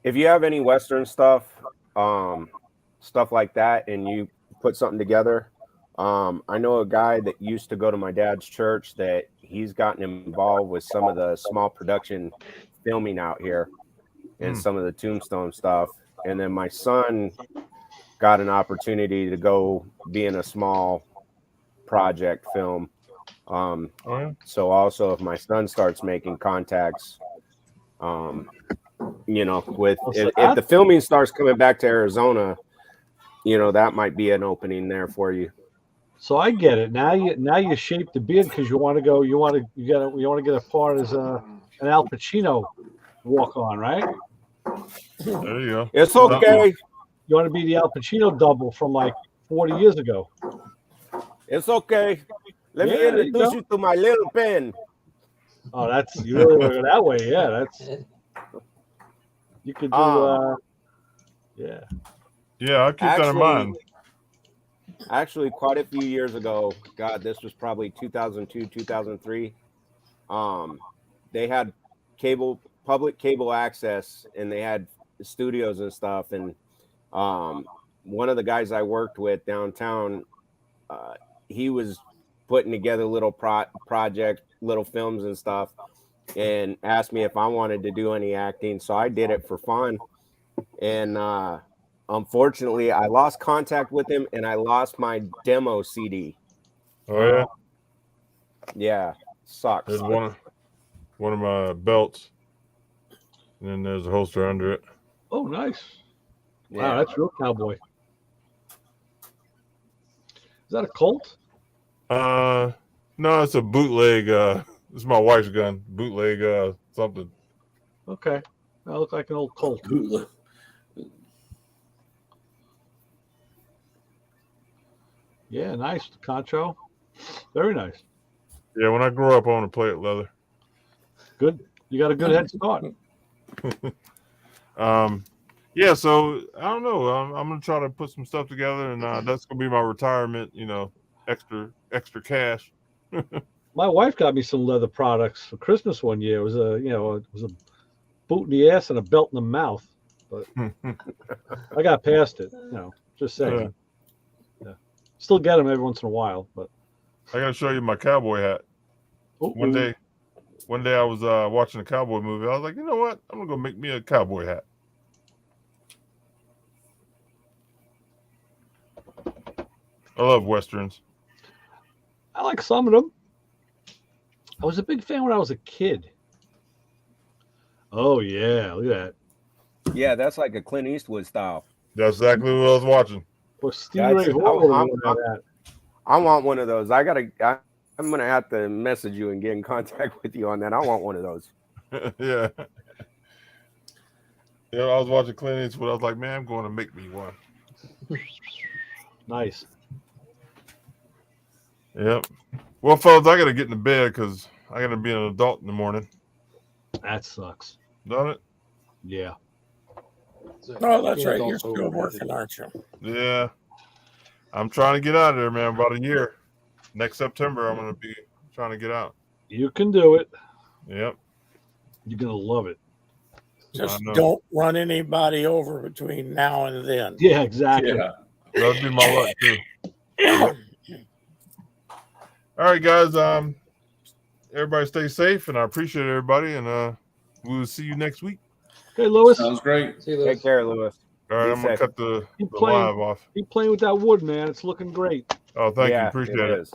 If you have any Western stuff like that, and you put something together, I know a guy that used to go to my dad's church that he's gotten involved with some of the small production filming out here and some of the Tombstone stuff. And then my son got an opportunity to go be in a small project film. So also if my son starts making contacts, if the filming starts coming back to Arizona, that might be an opening there for you. So I get it. Now you shape the beard because you want to get a part as an Al Pacino walk on, right? There you go. It's okay. You want to be the Al Pacino double from like 40 years ago. It's okay. Let me Yeah, there you introduce go. you to my little pen. Oh, that's you really want to go that way. Yeah, that's you could do. Yeah. Yeah, I'll keep that in mind. Actually, quite a few years ago, God, this was probably 2002, 2003. They had public cable access, and they had studios and stuff. And one of the guys I worked with downtown, he was putting together little projects, little films and stuff, and asked me if I wanted to do any acting. So I did it for fun. And unfortunately, I lost contact with him, and I lost my demo CD. Oh yeah. Yeah, sucks. There's one of my belts, and then there's a holster under it. Oh, nice. Yeah. Wow, that's real cowboy. Is that a Colt? No, it's a bootleg. This is my wife's gun. Bootleg something. Okay, that look like an old Colt. Yeah, nice. Concho. Very nice. Yeah, when I grow up, I want to play it leather. Good. You got a good head start. Yeah, so I don't know. I'm gonna try to put some stuff together, and that's gonna be my retirement. Extra cash. My wife got me some leather products for Christmas one year. It was a boot in the ass and a belt in the mouth. But I got past it. Just saying. Yeah. Still get them every once in a while, but I gotta show you my cowboy hat. One day I was watching a cowboy movie. I was like, you know what? I'm gonna go make me a cowboy hat. I love Westerns. I like some of them. I was a big fan when I was a kid. Oh yeah, look at that. Yeah, that's like a Clint Eastwood style. That's exactly what I was watching. Well, Stevie Ray That's- Vaughan would have I'm- worn that. I want one of those. I'm gonna have to message you and get in contact with you on that. I want one of those. Yeah. Yeah, I was watching Clint Eastwood. I was like, man, I'm going to make me one. Nice. Yep. Well, fellas, I got to get into bed because I got to be an adult in the morning. That sucks. Done it? Yeah. Oh, that's right. You're still working, aren't you? Yeah. I'm trying to get out of there, man. About a year. Next September, I'm going to be trying to get out. You can do it. Yep. You're gonna love it. Just know. don't run anybody over between now and then. Yeah, exactly. Yeah. That'd be my luck, too. All right, guys. Everybody stay safe, and I appreciate everybody, and we'll see you next week. Okay, Lewis, Sounds great. See you, Lewis. Take care, Lewis. All right, Be I'm going to safe. cut the Keep playing. live off. keep playing with that wood, man. It's looking great. Oh, thank you. Yeah, Appreciate it. is.